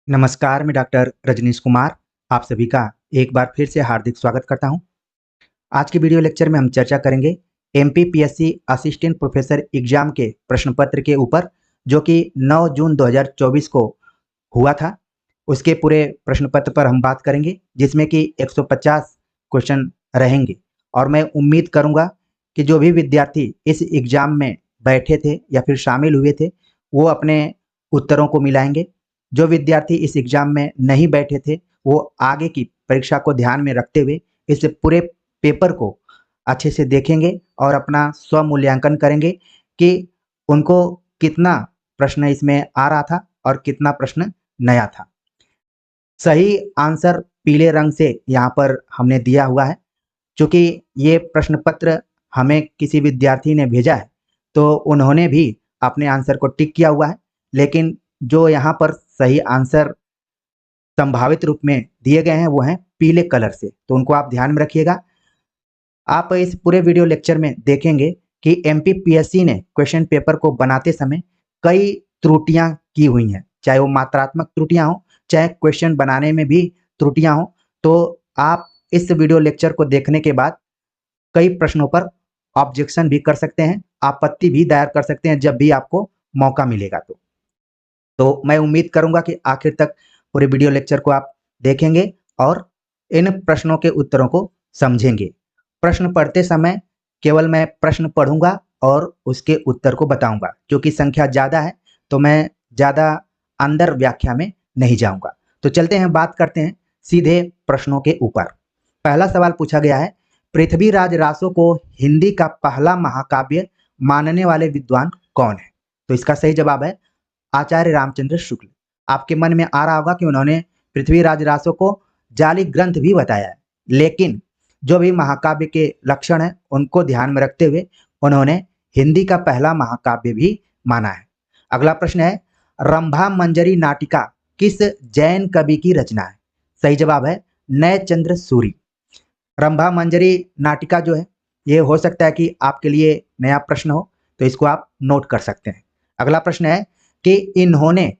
नमस्कार, मैं डॉक्टर रजनीश कुमार आप सभी का एक बार फिर से हार्दिक स्वागत करता हूं। आज के वीडियो लेक्चर में हम चर्चा करेंगे एमपीपीएससी असिस्टेंट प्रोफेसर एग्जाम के प्रश्न पत्र के ऊपर, जो कि 9 जून 2024 को हुआ था। उसके पूरे प्रश्न पत्र पर हम बात करेंगे, जिसमें कि 150 क्वेश्चन रहेंगे। और मैं उम्मीद करूंगा कि जो भी विद्यार्थी इस एग्जाम में बैठे थे या फिर शामिल हुए थे, वो अपने उत्तरों को मिलाएंगे। जो विद्यार्थी इस एग्जाम में नहीं बैठे थे, वो आगे की परीक्षा को ध्यान में रखते हुए इस पूरे पेपर को अच्छे से देखेंगे और अपना स्व मूल्यांकन करेंगे कि उनको कितना प्रश्न इसमें आ रहा था और कितना प्रश्न नया था। सही आंसर पीले रंग से यहाँ पर हमने दिया हुआ है। चूंकि ये प्रश्न पत्र हमें किसी विद्यार्थी ने भेजा है, तो उन्होंने भी अपने आंसर को टिक किया हुआ है। लेकिन जो यहाँ पर सही आंसर संभावित रूप में दिए गए हैं, वो हैं पीले कलर से, तो उनको आप ध्यान में रखिएगा। आप इस पूरे वीडियो लेक्चर में देखेंगे कि एमपीपीएससी ने क्वेश्चन पेपर को बनाते समय कई त्रुटियां की हुई हैं, चाहे वो मात्रात्मक त्रुटियां हो, चाहे क्वेश्चन बनाने में भी त्रुटियां हो। तो आप इस वीडियो लेक्चर को देखने के बाद कई प्रश्नों पर ऑब्जेक्शन भी कर सकते हैं, आपत्ति भी दायर कर सकते हैं जब भी आपको मौका मिलेगा। तो मैं उम्मीद करूंगा कि आखिर तक पूरे वीडियो लेक्चर को आप देखेंगे और इन प्रश्नों के उत्तरों को समझेंगे। प्रश्न पढ़ते समय केवल मैं प्रश्न पढ़ूंगा और उसके उत्तर को बताऊंगा। क्योंकि संख्या ज़्यादा है, तो मैं ज़्यादा अंदर व्याख्या में नहीं जाऊंगा। तो चलते हैं, बात करते हैं सीधे प्रश्नों के ऊपर। पहला सवाल पूछा गया है, पृथ्वीराज रासो को हिंदी का पहला महाकाव्य मानने वाले विद्वान कौन है? तो इसका सही जवाब है आचार्य रामचंद्र शुक्ल। आपके मन में आ रहा होगा कि उन्होंने पृथ्वीराज रासो को जाली ग्रंथ भी बताया है, लेकिन जो भी महाकाव्य के लक्षण है उनको ध्यान में रखते हुए उन्होंने हिंदी का पहला महाकाव्य भी माना है। अगला प्रश्न है, रंभा मंजरी नाटिका किस जैन कवि की रचना है? सही जवाब है नय चंद्र सूरी। रंभा मंजरी नाटिका जो है, ये हो सकता है कि आपके लिए नया प्रश्न हो, तो इसको आप नोट कर सकते हैं। अगला प्रश्न है कि इन्होंने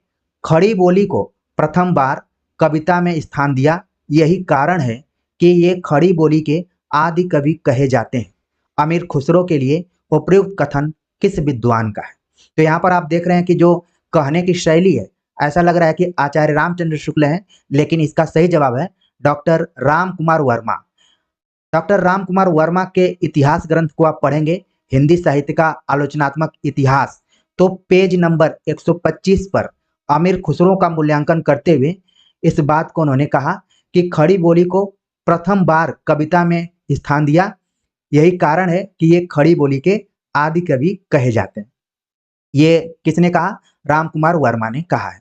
खड़ी बोली को प्रथम बार कविता में स्थान दिया, यही कारण है कि ये खड़ी बोली के आदि कवि कहे जाते हैं। अमीर खुसरो के लिए उपयुक्त कथन किस विद्वान का है? तो यहाँ पर आप देख रहे हैं कि जो कहने की शैली है, ऐसा लग रहा है कि आचार्य रामचंद्र शुक्ल हैं, लेकिन इसका सही जवाब है डॉक्टर राम कुमार वर्मा। डॉक्टर राम कुमार वर्मा के इतिहास ग्रंथ को आप पढ़ेंगे, हिंदी साहित्य का आलोचनात्मक इतिहास, तो पेज नंबर 125 पर आमिर खुसरो का मूल्यांकन करते हुए इस बात को उन्होंने कहा कि खड़ी बोली को प्रथम बार कविता में स्थान दिया, यही कारण है कि ये खड़ी बोली के आदि कवि कहे जाते हैं। ये किसने कहा? राम कुमार वर्मा ने कहा है।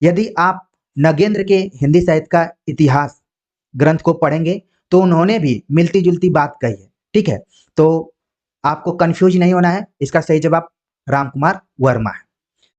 यदि आप नगेंद्र के हिंदी साहित्य का इतिहास ग्रंथ को पढ़ेंगे, तो उन्होंने भी मिलती जुलती बात कही है। ठीक है, तो आपको कंफ्यूज नहीं होना है, इसका सही जवाब राम कुमार वर्मा है।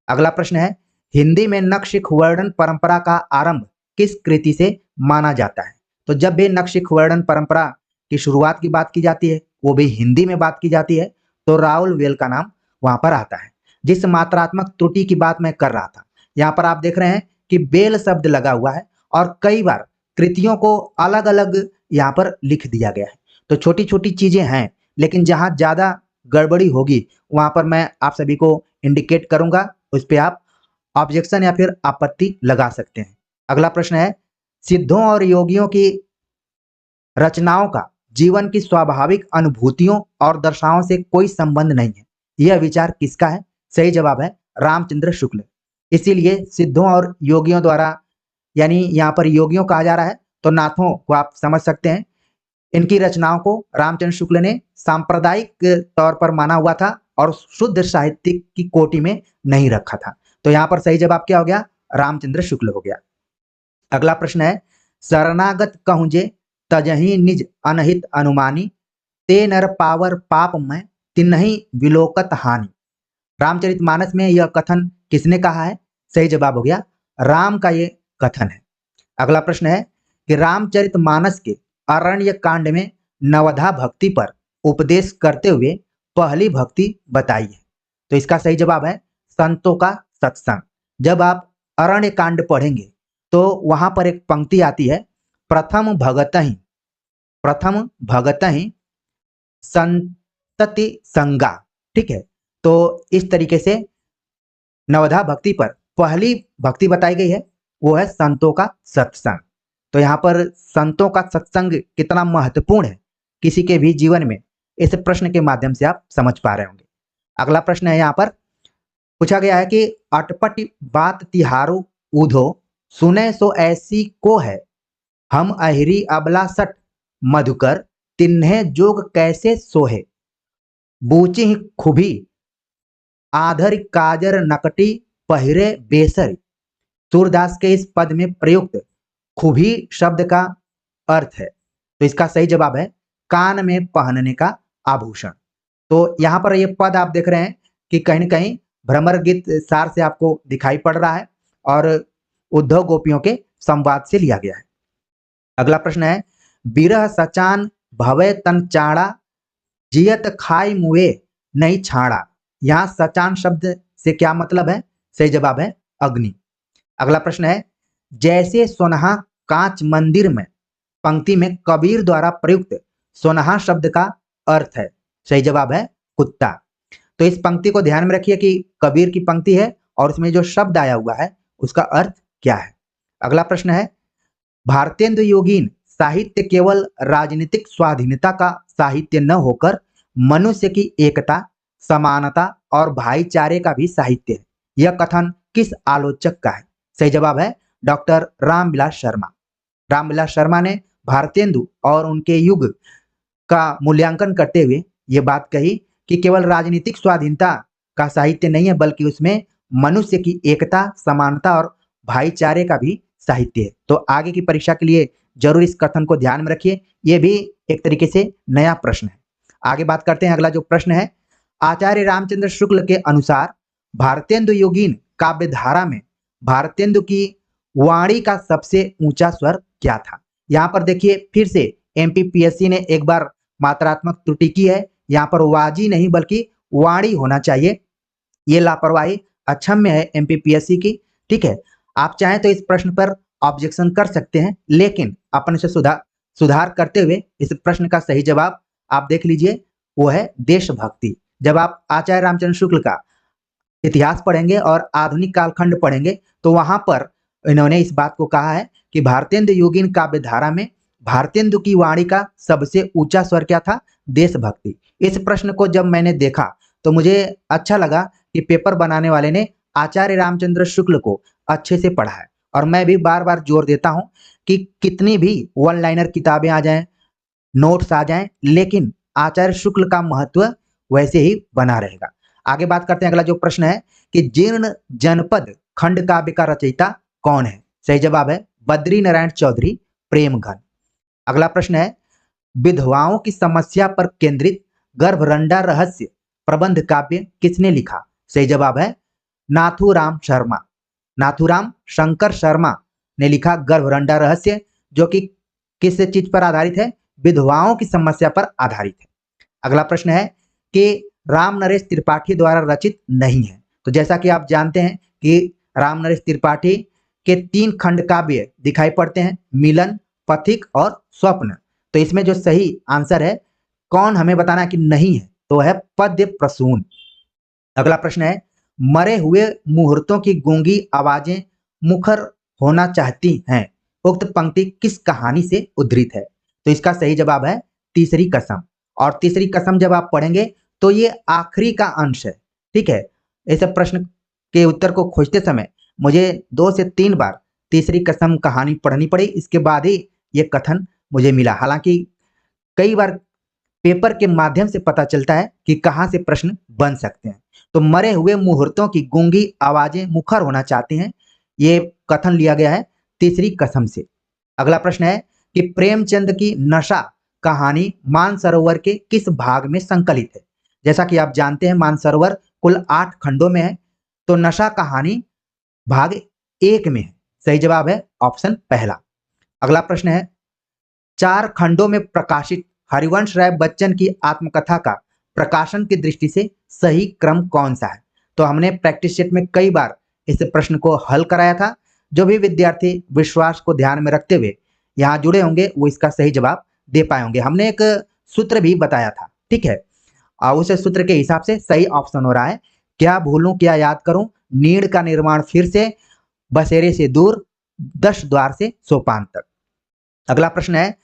अगला प्रश्न है, हिंदी में नक्शिख वर्णन परंपरा का आरंभ किस कृति से माना जाता है? तो जब भी नक्शिख वर्णन परंपरा की शुरुआत की बात की जाती है, वो भी हिंदी में बात की जाती है, तो राउल वेल का नाम वहां पर आता है। जिस मात्रात्मक त्रुटि की बात मैं कर रहा था, यहाँ पर आप देख रहे हैं कि बेल शब्द लगा हुआ है और कई बार कृतियों को अलग अलग यहाँ पर लिख दिया गया है। तो छोटी छोटी चीजें हैं, लेकिन जहां ज्यादा गड़बड़ी होगी वहां पर मैं आप सभी को इंडिकेट करूंगा, उस पर आप ऑब्जेक्शन या फिर आपत्ति लगा सकते हैं। अगला प्रश्न है, सिद्धों और योगियों की रचनाओं का जीवन की स्वाभाविक अनुभूतियों और दशाओं से कोई संबंध नहीं है, यह विचार किसका है? सही जवाब है रामचंद्र शुक्ल। इसीलिए सिद्धों और योगियों द्वारा, यानी यहाँ पर योगियों कहा जा रहा है, तो नाथों को आप समझ सकते हैं। इनकी रचनाओं को रामचंद्र शुक्ल ने सांप्रदायिक तौर पर माना हुआ था और शुद्ध साहित्यिक की कोटि में नहीं रखा था। तो यहाँ पर सही जवाब क्या हो गया? रामचंद्र शुक्ल हो गया। अगला प्रश्न है, शरणागत कहूंजे तजही निज अनहित अनुमानी, ते नर पावर पाप में तिन्ही विलोकत हानि। रामचरितमानस में यह कथन किसने कहा है? सही जवाब हो गया राम का ये कथन है। अगला प्रश्न है कि रामचरितमानस के अरण्य कांड में नवधा भक्ति पर उपदेश करते हुए पहली भक्ति बताई है। तो इसका सही जवाब है संतों का सत्संग। जब आप अरण्य कांड पढ़ेंगे तो वहां पर एक पंक्ति आती है, प्रथम भगतहि संतति संगा। ठीक है, तो इस तरीके से नवधा भक्ति पर पहली भक्ति बताई गई है, वो है संतों का सत्संग। तो यहाँ पर संतों का सत्संग कितना महत्वपूर्ण है किसी के भी जीवन में, इस प्रश्न के माध्यम से आप समझ पा रहे होंगे। अगला प्रश्न है, यहाँ पर पूछा गया है कि अटपट बात तिहारो ऊधो, सुने सो ऐसी को है, हम अहिरी अबला सट मधुकर, तिन्हे जोग कैसे सोहे, बूची खुभी आधर काजर नकटी पहिरे बेसर। सूरदास के इस पद में प्रयुक्त खुभी शब्द का अर्थ है, तो इसका सही जवाब है कान में पहनने का आभूषण। तो यहाँ पर ये पद आप देख रहे हैं कि कहीं न कहीं भ्रमर गीत सार से आपको दिखाई पड़ रहा है और उद्धव गोपियों के संवाद से लिया गया है। अगला प्रश्न है, बिरह सचान भवे तन चाड़ा, जियत खाई मुए नहीं छाड़ा। यहाँ सचान शब्द से क्या मतलब है? सही जवाब है अग्नि। अगला प्रश्न है, जैसे सोनहा कांच मंदिर में, पंक्ति में कबीर द्वारा प्रयुक्त सोनहा शब्द का अर्थ है। सही जवाब है कुत्ता। तो इस पंक्ति को ध्यान में रखिए कि कबीर की पंक्ति है और उसमें जो शब्द आया हुआ है उसका अर्थ क्या है। अगला प्रश्न है, भारतेंदु योगीन साहित्य केवल राजनीतिक स्वाधीनता का साहित्य न होकर मनुष्य की एकता, समानता और भाईचारे का भी साहित्य है। यह कथन किस आलोचक का है? सही जवाब है डॉक्टर रामविलास शर्मा। रामविलास शर्मा ने भारतेंदु और उनके युग का मूल्यांकन करते हुए ये बात कही कि केवल राजनीतिक स्वाधीनता का साहित्य नहीं है, बल्कि उसमें मनुष्य की एकता, समानता और भाईचारे का भी साहित्य है। तो आगे की परीक्षा के लिए जरूर इस कथन को ध्यान में रखिए, ये भी एक तरीके से नया प्रश्न है। आगे बात करते हैं। अगला जो प्रश्न है, आचार्य रामचंद्र शुक्ल के अनुसार भारतेंदु योगीन काव्य धारा में भारतेंदु की वाणी का सबसे ऊंचा स्वर क्या था? यहाँ पर देखिए फिर से एमपीपीएससी ने एक बार मात्रात्मक त्रुटि की है। यहाँ पर वाजी नहीं बल्कि वाणी होना चाहिए। ये लापरवाही अक्षम्य है एमपीपीएससी की। ठीक है, आप चाहें तो इस प्रश्न पर ऑब्जेक्शन कर सकते हैं, लेकिन अपने से सुधार करते हुए इस प्रश्न का सही जवाब आप देख लीजिए, वो है देशभक्ति। जब आप आचार्य रामचंद्र शुक्ल का इतिहास पढ़ेंगे और आधुनिक कालखंड पढ़ेंगे तो वहां पर इन्होंने इस बात को कहा है कि भारतेंदु योगीन काव्य धारा में भारतेंदु की वाणी का सबसे ऊंचा स्वर क्या था? देशभक्ति। इस प्रश्न को जब मैंने देखा तो मुझे अच्छा लगा कि पेपर बनाने वाले ने आचार्य रामचंद्र शुक्ल को अच्छे से पढ़ा है। और मैं भी बार बार जोर देता हूं कि कितनी भी वन लाइनर किताबें आ जाएं, नोट्स आ जाएं, लेकिन आचार्य शुक्ल का महत्व वैसे ही बना रहेगा। आगे बात करते हैं। अगला जो प्रश्न है कि जीर्ण जनपद खंड काव्य का रचयिता कौन है? सही जवाब है बद्री नारायण चौधरी प्रेमघन। अगला प्रश्न है, विधवाओं की समस्या पर केंद्रित गर्भरंडा रहस्य प्रबंध काव्य किसने लिखा? सही जवाब है नाथूराम शर्मा। नाथूराम शंकर शर्मा ने लिखा गर्भरंडा रहस्य, जो कि किस चीज पर आधारित है? विधवाओं की समस्या पर आधारित है। अगला प्रश्न है कि राम नरेश त्रिपाठी द्वारा रचित नहीं है। तो जैसा कि आप जानते हैं कि राम नरेश त्रिपाठी के 3 खंड काव्य दिखाई पड़ते हैं, मिलन, पथिक और स्वप्न। तो इसमें जो सही आंसर है, कौन हमें बताना है कि नहीं है, तो है पद्य प्रसून। अगला प्रश्न है, मरे हुए मुहूर्तों की गूंगी आवाजें मुखर होना चाहती हैं, उक्त पंक्ति किस कहानी से उद्धृत है? तो इसका सही जवाब है तीसरी कसम। और तीसरी कसम जब आप पढ़ेंगे तो ये आखिरी का अंश है। ठीक है, इस प्रश्न के उत्तर को खोजते समय मुझे 2 से 3 बार तीसरी कसम कहानी पढ़नी पड़ी, इसके बाद ही ये कथन मुझे मिला। हालांकि कई बार पेपर के माध्यम से पता चलता है कि कहाँ से प्रश्न बन सकते हैं। तो मरे हुए मुहूर्तों की गूंगी आवाजें मुखर होना चाहती हैं, ये कथन लिया गया है तीसरी कसम से। अगला प्रश्न है कि प्रेमचंद की नशा कहानी मानसरोवर के किस भाग में संकलित है? जैसा कि आप जानते हैं मानसरोवर कुल 8 खंडों में है, तो नशा कहानी भाग 1 में है। सही जवाब है ऑप्शन पहला। अगला प्रश्न है, 4 खंडों में प्रकाशित हरिवंश राय बच्चन की आत्मकथा का प्रकाशन की दृष्टि से सही क्रम कौन सा है? तो हमने प्रैक्टिस सेट में कई बार इस प्रश्न को हल कराया था। जो भी विद्यार्थी विश्वास को ध्यान में रखते हुए यहाँ जुड़े होंगे वो इसका सही जवाब दे पाए होंगे। हमने एक सूत्र भी बताया था, ठीक है, और उस सूत्र के हिसाब से सही ऑप्शन हो रहा है। क्या भूलूं क्या याद करूं, नीड़ का निर्माण फिर से, बसेरे से दूर, 10 द्वार से सोपान तक। अगला प्रश्न है,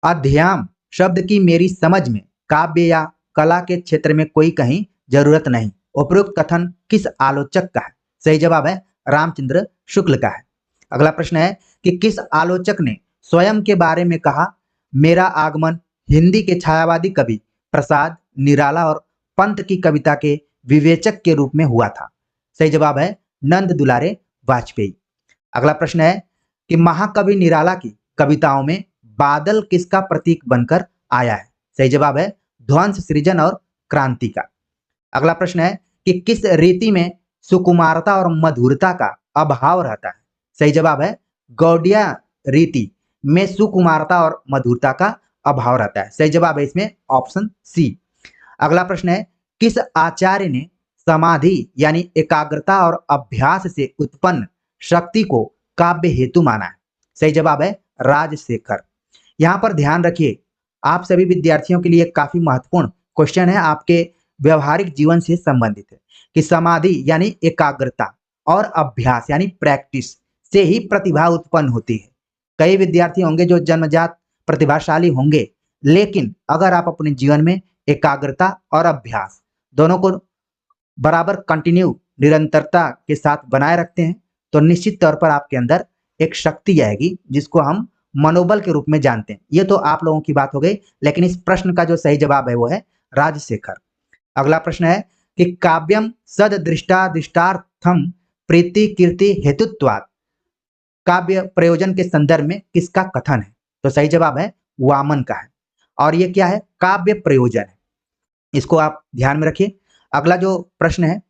अध्याम शब्द की मेरी समझ में काव्य या कला के क्षेत्र में कोई कहीं जरूरत नहीं, उपरोक्त कथन किस आलोचक का है? सही जवाब है रामचंद्र शुक्ल का है। अगला प्रश्न है कि किस आलोचक ने स्वयं के बारे में कहा, मेरा आगमन हिंदी के छायावादी कवि प्रसाद निराला और पंत की कविता के विवेचक के रूप में हुआ था? सही जवाब है नंद दुलारे वाजपेयी। अगला प्रश्न है कि महाकवि निराला की कविताओं में बादल किसका प्रतीक बनकर आया है? सही जवाब है ध्वंस सृजन और क्रांति का। अगला प्रश्न है कि किस रीति में सुकुमारता और मधुरता का अभाव रहता है? सही जवाब है गौड़िया रीति में सुकुमारता और मधुरता का अभाव रहता है। सही जवाब है इसमें ऑप्शन सी। अगला प्रश्न है किस आचार्य ने समाधि यानी एकाग्रता और अभ्यास से उत्पन्न शक्ति को काव्य हेतु माना है? सही जवाब है राजशेखर। यहाँ पर ध्यान रखिए, आप सभी विद्यार्थियों के लिए काफी महत्वपूर्ण क्वेश्चन है, आपके व्यवहारिक जीवन से संबंधित है कि समाधि यानी एकाग्रता और अभ्यास यानी प्रैक्टिस से ही प्रतिभा उत्पन्न होती है। कई विद्यार्थी होंगे जो जन्मजात प्रतिभाशाली होंगे, लेकिन अगर आप अपने जीवन में एकाग्रता और अभ्यास दोनों को बराबर कंटिन्यू निरंतरता के साथ बनाए रखते हैं तो निश्चित तौर पर आपके अंदर एक शक्ति आएगी जिसको हम मनोबल के रूप में जानते हैं। ये तो आप लोगों की बात हो गई, लेकिन इस प्रश्न का जो सही जवाब है वो है राजशेखर। अगला प्रश्न है कि काव्यम सददृष्टादृष्टार्थम प्रीति कीर्ति हेतुत्वात् काव्य प्रयोजन के संदर्भ में किसका कथन है? तो सही जवाब है वामन का है। और ये क्या है? काव्य प्रयोजन है, इसको आप ध्यान में रखिए। अगला जो प्रश्न है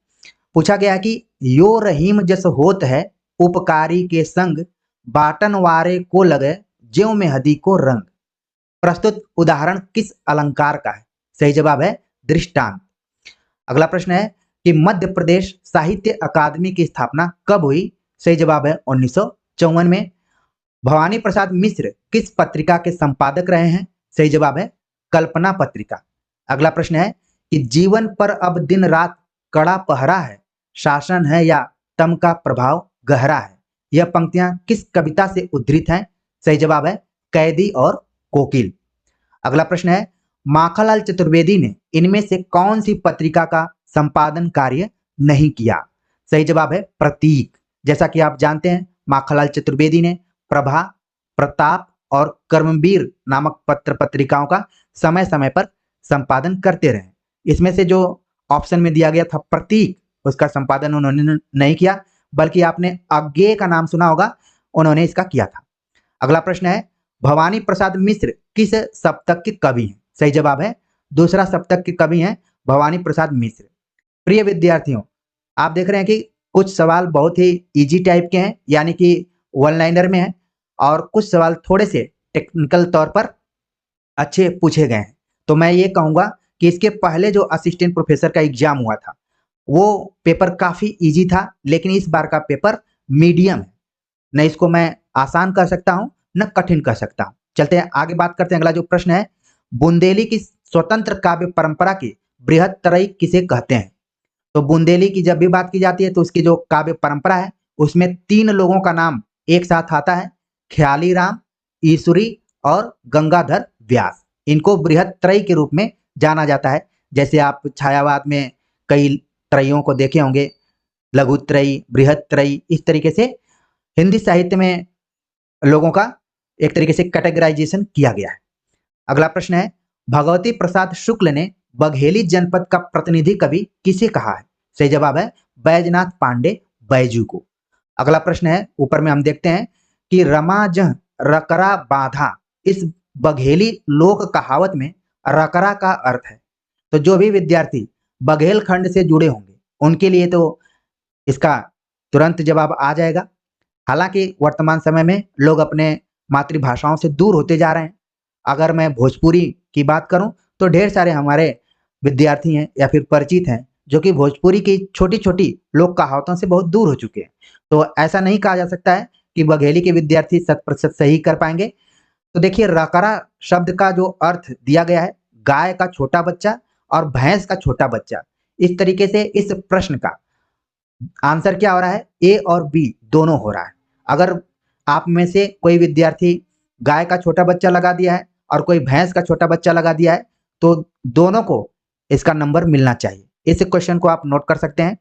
पूछा गया है कि यो रहीम जस होत है उपकारी के संग, बाटन वारे को लगे ज्यों में हदी को रंग। प्रस्तुत उदाहरण किस अलंकार का है? सही जवाब है दृष्टांत। अगला प्रश्न है कि मध्य प्रदेश साहित्य अकादमी की स्थापना कब हुई? सही जवाब है 1954 में। भवानी प्रसाद मिश्र किस पत्रिका के संपादक रहे हैं? सही जवाब है कल्पना पत्रिका। अगला प्रश्न है कि जीवन पर अब दिन रात कड़ा पहरा है, शासन है या तम का प्रभाव गहरा है। यह पंक्तियां किस कविता से उद्धृत हैं? सही जवाब है कैदी और कोकिल। अगला प्रश्न है माखनलाल चतुर्वेदी ने इनमें से कौन सी पत्रिका का संपादन कार्य नहीं किया? सही जवाब है प्रतीक। जैसा कि आप जानते हैं माखनलाल चतुर्वेदी ने प्रभा, प्रताप और कर्मवीर नामक पत्र पत्रिकाओं का समय समय पर संपादन करते रहे। इसमें से जो ऑप्शन में दिया गया था प्रतीक, उसका संपादन उन्होंने नहीं किया, बल्कि आपने अज्ञेय का नाम सुना होगा, उन्होंने इसका किया था। अगला प्रश्न है भवानी प्रसाद मिश्र किस सप्तक के कवि हैं? सही जवाब है दूसरा सप्तक के कवि हैं भवानी प्रसाद मिश्र। प्रिय विद्यार्थियों, आप देख रहे हैं कि कुछ सवाल बहुत ही इजी टाइप के हैं, यानी कि वन लाइनर में है, और कुछ सवाल थोड़े से टेक्निकल तौर पर अच्छे पूछे गए हैं। तो मैं ये कहूँगा कि इसके पहले जो असिस्टेंट प्रोफेसर का एग्जाम हुआ था वो पेपर काफ़ी इजी था, लेकिन इस बार का पेपर मीडियम है। न इसको मैं आसान कर सकता हूँ न कठिन कर सकता हूँ। चलते हैं आगे बात करते हैं। अगला जो प्रश्न है बुंदेली की स्वतंत्र काव्य परंपरा की बृहत्तरई किसे कहते हैं? तो बुंदेली की जब भी बात की जाती है तो उसकी जो काव्य परंपरा है उसमें 3 लोगों का नाम एक साथ आता है, ख्याली राम, ईश्वरी और गंगाधर व्यास। इनको बृहत्त्रयी के रूप में जाना जाता है। जैसे आप छायावाद में कई त्रयों को देखे होंगे, लघुत्रयी, बृहत्त्रयी, इस तरीके से हिंदी साहित्य में लोगों का एक तरीके से कैटेगराइजेशन किया गया है। अगला प्रश्न है भगवती प्रसाद शुक्ल ने बघेली जनपद का प्रतिनिधि कवि किसे कहा है? सही जवाब है बैजनाथ पांडे बैजू को। अगला प्रश्न है ऊपर में हम देखते हैं कि रमा जह रकरा बाधा, इस बघेली लोक कहावत में रकरा का अर्थ है। तो जो भी विद्यार्थी बघेल खंड से जुड़े होंगे उनके लिए तो इसका तुरंत जवाब आ जाएगा। हालांकि वर्तमान समय में लोग अपने मातृभाषाओं से दूर होते जा रहे हैं। अगर मैं भोजपुरी की बात करूं तो ढेर सारे हमारे विद्यार्थी हैं या फिर परिचित हैं जो कि भोजपुरी की छोटी छोटी लोक कहावतों से बहुत दूर हो चुके हैं। तो ऐसा नहीं कहा जा सकता है कि बघेली के विद्यार्थी 100% सही कर पाएंगे। तो देखिए, रकरा शब्द का जो अर्थ दिया गया है, गाय का छोटा बच्चा और भैंस का छोटा बच्चा। इस तरीके से इस प्रश्न का आंसर क्या हो रहा है, ए और बी दोनों हो रहा है। अगर आप में से कोई विद्यार्थी गाय का छोटा बच्चा लगा दिया है और कोई भैंस का छोटा बच्चा लगा दिया है, तो दोनों को इसका नंबर मिलना चाहिए। इस क्वेश्चन को आप नोट कर सकते हैं।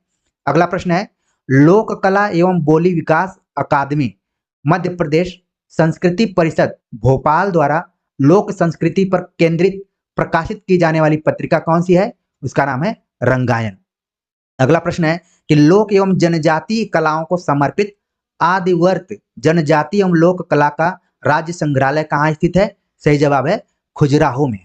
अगला प्रश्न है, लोक कला एवं बोली विकास अकादमी मध्य प्रदेश संस्कृति परिषद भोपाल द्वारा लोक संस्कृति पर केंद्रित प्रकाशित की जाने वाली पत्रिका कौन सी है? उसका नाम है रंगायन। अगला प्रश्न है कि लोक एवं जनजातीय कलाओं को समर्पित आदिवर्त जनजाति एवं लोक कला का राज्य संग्रहालय कहाँ स्थित है? सही जवाब है खजुराहो में।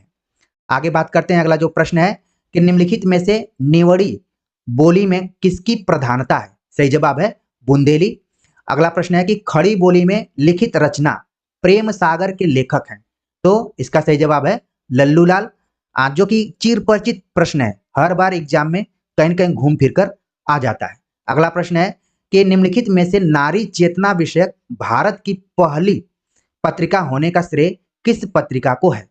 आगे बात करते हैं। अगला जो प्रश्न है कि निम्नलिखित में से निवड़ी बोली में किसकी प्रधानता है? सही जवाब है बुंदेली। अगला प्रश्न है कि खड़ी बोली में लिखित रचना प्रेम सागर के लेखक हैं, तो इसका सही जवाब है लल्लूलाल। जो कि चिरपरिचित प्रश्न है, हर बार एग्जाम में कहीं न कहीं घूम फिर कर आ जाता है। अगला प्रश्न है कि निम्नलिखित में से नारी चेतना विषयक भारत की पहली पत्रिका होने का श्रेय किस पत्रिका को है?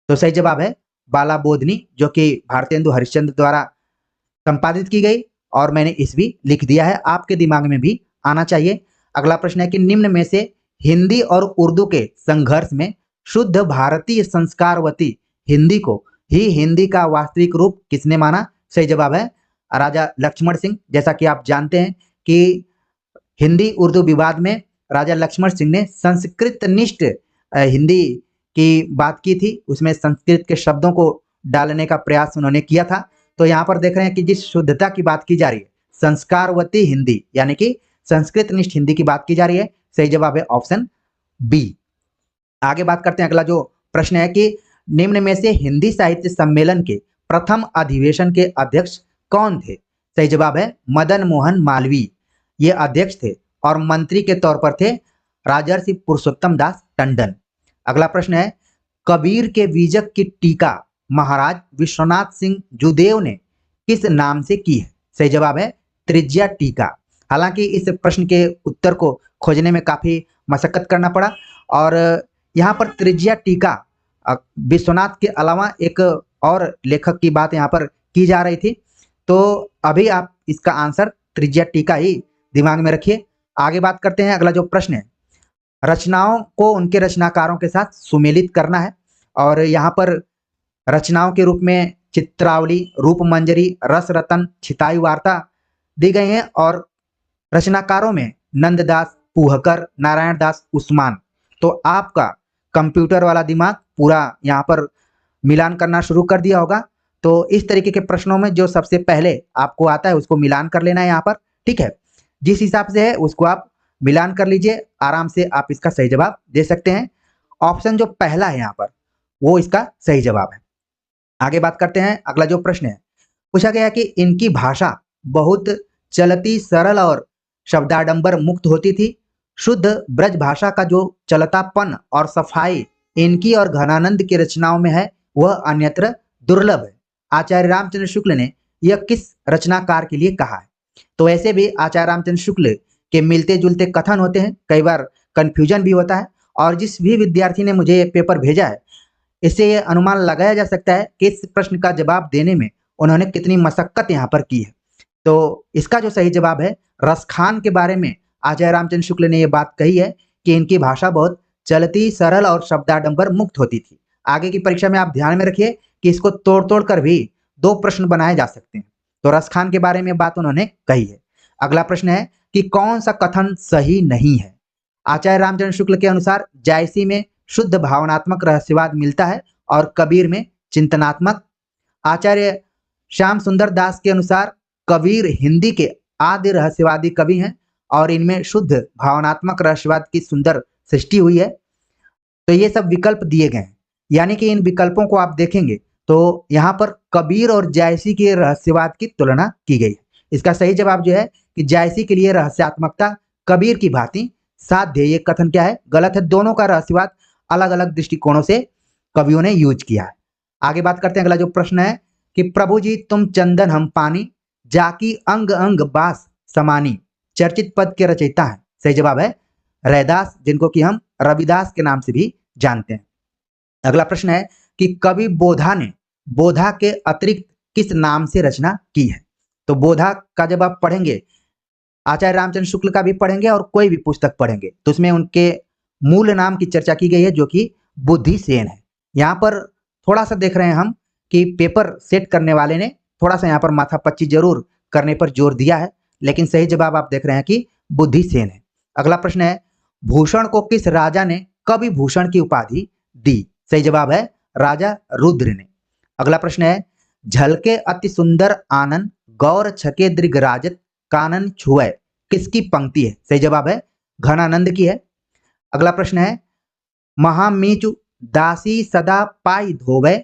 तो सही जवाब है बाला बोधनी, जो कि भारतेंदु हरिश्चंद्र द्वारा संपादित की गई, और मैंने ईस्वी लिख दिया है, आपके दिमाग में भी आना चाहिए। अगला प्रश्न है कि निम्न में से हिंदी और उर्दू के संघर्ष में शुद्ध भारतीय संस्कारवती हिंदी को ही हिंदी का वास्तविक रूप किसने माना? सही जवाब है राजा लक्ष्मण सिंह। जैसा कि आप जानते हैं कि हिंदी उर्दू विवाद में राजा लक्ष्मण सिंह ने संस्कृत निष्ठ हिंदी की बात की थी, उसमें संस्कृत के शब्दों को डालने का प्रयास उन्होंने किया था। तो यहाँ पर देख रहे हैं कि जिस शुद्धता की बात की जा रही है, संस्कारवती हिंदी यानी कि संस्कृत निष्ठ हिंदी की बात की जा रही है। सही जवाब है ऑप्शन बी। आगे बात करते हैं। अगला जो प्रश्न है कि निम्न में से हिंदी साहित्य सम्मेलन के प्रथम अधिवेशन के अध्यक्ष कौन थे? सही जवाब है मदन मोहन मालवीय। ये अध्यक्ष थे और मंत्री के तौर पर थे राजर्षि पुरुषोत्तम दास टंडन। अगला प्रश्न है, कबीर के बीजक की टीका महाराज विश्वनाथ सिंह जुदेव ने किस नाम से की है? सही जवाब है त्रिज्या टीका। हालांकि इस प्रश्न के उत्तर को खोजने में काफी मशक्कत करना पड़ा, और यहाँ पर त्रिज्या टीका विश्वनाथ के अलावा एक और लेखक की बात यहाँ पर की जा रही थी। तो अभी आप इसका आंसर त्रिज्या टीका ही दिमाग में रखिए। आगे बात करते हैं। अगला जो प्रश्न है, रचनाओं को उनके रचनाकारों के साथ सुमेलित करना है, और यहाँ पर रचनाओं के रूप में चित्रावली, रूपमंजरी, रस रतन, छिताई वार्ता दी गई हैं, और रचनाकारों में नंददास, पूहकर, नारायण दास, उस्मान। तो आपका कंप्यूटर वाला दिमाग पूरा यहाँ पर मिलान करना शुरू कर दिया होगा। तो इस तरीके के प्रश्नों में जो सबसे पहले आपको आता है उसको मिलान कर लेना है यहाँ पर, ठीक है। जिस हिसाब से है उसको आप मिलान कर लीजिए, आराम से आप इसका सही जवाब दे सकते हैं। ऑप्शन जो पहला है यहाँ पर वो इसका सही जवाब है। आगे बात करते हैं। अगला जो प्रश्न है, पूछा गया कि इनकी भाषा बहुत चलती, सरल और शब्दाडंबर मुक्त होती थी। शुद्ध ब्रज भाषा का जो चलतापन और सफाई इनकी और घनानंद की रचनाओं में है, वह अन्यत्र दुर्लभ है। आचार्य रामचंद्र शुक्ल ने यह किस रचनाकार के लिए कहा है? तो ऐसे भी आचार्य रामचंद्र शुक्ल के मिलते जुलते कथन होते हैं, कई बार कंफ्यूजन भी होता है, और जिस भी विद्यार्थी ने मुझे पेपर भेजा है, इससे ये अनुमान लगाया जा सकता है कि इस प्रश्न का जवाब देने में उन्होंने कितनी मशक्कत यहाँ पर की है। तो इसका जो सही जवाब है, रसखान के बारे में आचार्य रामचंद्र शुक्ल ने यह बात कही है कि इनकी भाषा बहुत चलती, सरल और शब्दाडंबर मुक्त होती थी। आगे की परीक्षा में आप ध्यान में रखिए कि इसको तोड़ तोड़ कर भी 2 प्रश्न बनाए जा सकते हैं। तो रसखान के बारे में बात उन्होंने कही है। अगला प्रश्न है कि कौन सा कथन सही नहीं है? आचार्य रामचंद्र शुक्ल के अनुसार जायसी में शुद्ध भावनात्मक रहस्यवाद मिलता है और कबीर में चिंतनात्मक। आचार्य श्याम सुंदर दास के अनुसार कबीर हिंदी के आदि रहस्यवादी कवि हैं और इनमें शुद्ध भावनात्मक रहस्यवाद की सुंदर सृष्टि हुई है। तो ये सब विकल्प दिए गए हैं, यानी कि इन विकल्पों को आप देखेंगे तो यहाँ पर कबीर और जायसी के रहस्यवाद की तुलना की गई है। इसका सही जवाब जो है कि जायसी के लिए रहस्यात्मकता कबीर की भांति साध्य, ये कथन क्या है? गलत है। दोनों का रहस्यवाद अलग अलग दृष्टिकोणों से कवियों ने यूज किया है। आगे बात करते हैं। अगला जो प्रश्न है कि प्रभु जी तुम चंदन हम पानी, जाकी अंग अंग बास समानी चर्चित पद के रचयिता हैं? सही जवाब है रैदास, जिनको कि हम रविदास के नाम से भी जानते हैं। अगला प्रश्न है कि कवि बोधा ने बोधा के अतिरिक्त किस नाम से रचना की है? तो बोधा का जब आप पढ़ेंगे, आचार्य रामचंद्र शुक्ल का भी पढ़ेंगे और कोई भी पुस्तक पढ़ेंगे, तो उसमें उनके मूल नाम की चर्चा की गई है, जो कि बुद्धिसेन है। यहाँ पर थोड़ा सा देख रहे हैं हम कि पेपर सेट करने वाले ने थोड़ा सा यहाँ पर माथापच्ची जरूर करने पर जोर दिया है, लेकिन सही जवाब आप देख रहे हैं कि बुद्धिसेन है। अगला प्रश्न है भूषण को किस राजा ने कवि भूषण की उपाधि दी? सही जवाब है राजा रुद्र ने। अगला प्रश्न है झलके अति सुंदर आनंद गौर छके दृगराजत कानन छुए किसकी पंक्ति है? सही जवाब है घनानंद की है। अगला प्रश्न है महामीचु दासी सदा पाई धोवे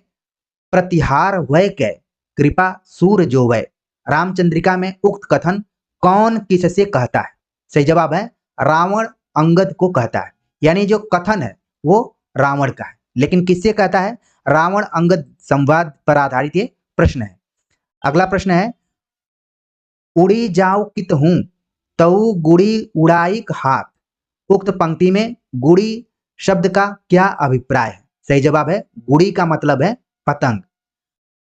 प्रतिहार वय कै कृपा सूर जोवै रामचंद्रिका में उक्त कथन कौन किससे कहता है? सही जवाब है रावण अंगद को कहता है, यानी जो कथन है वो रावण का है, लेकिन किससे कहता है? रावण अंगद संवाद पर आधारित ये प्रश्न है। अगला प्रश्न है उड़ी जाओ कित हूं तऊ गुड़ी उड़ाई हाथ उक्त पंक्ति में गुड़ी शब्द का क्या अभिप्राय है? सही जवाब है गुड़ी का मतलब है पतंग।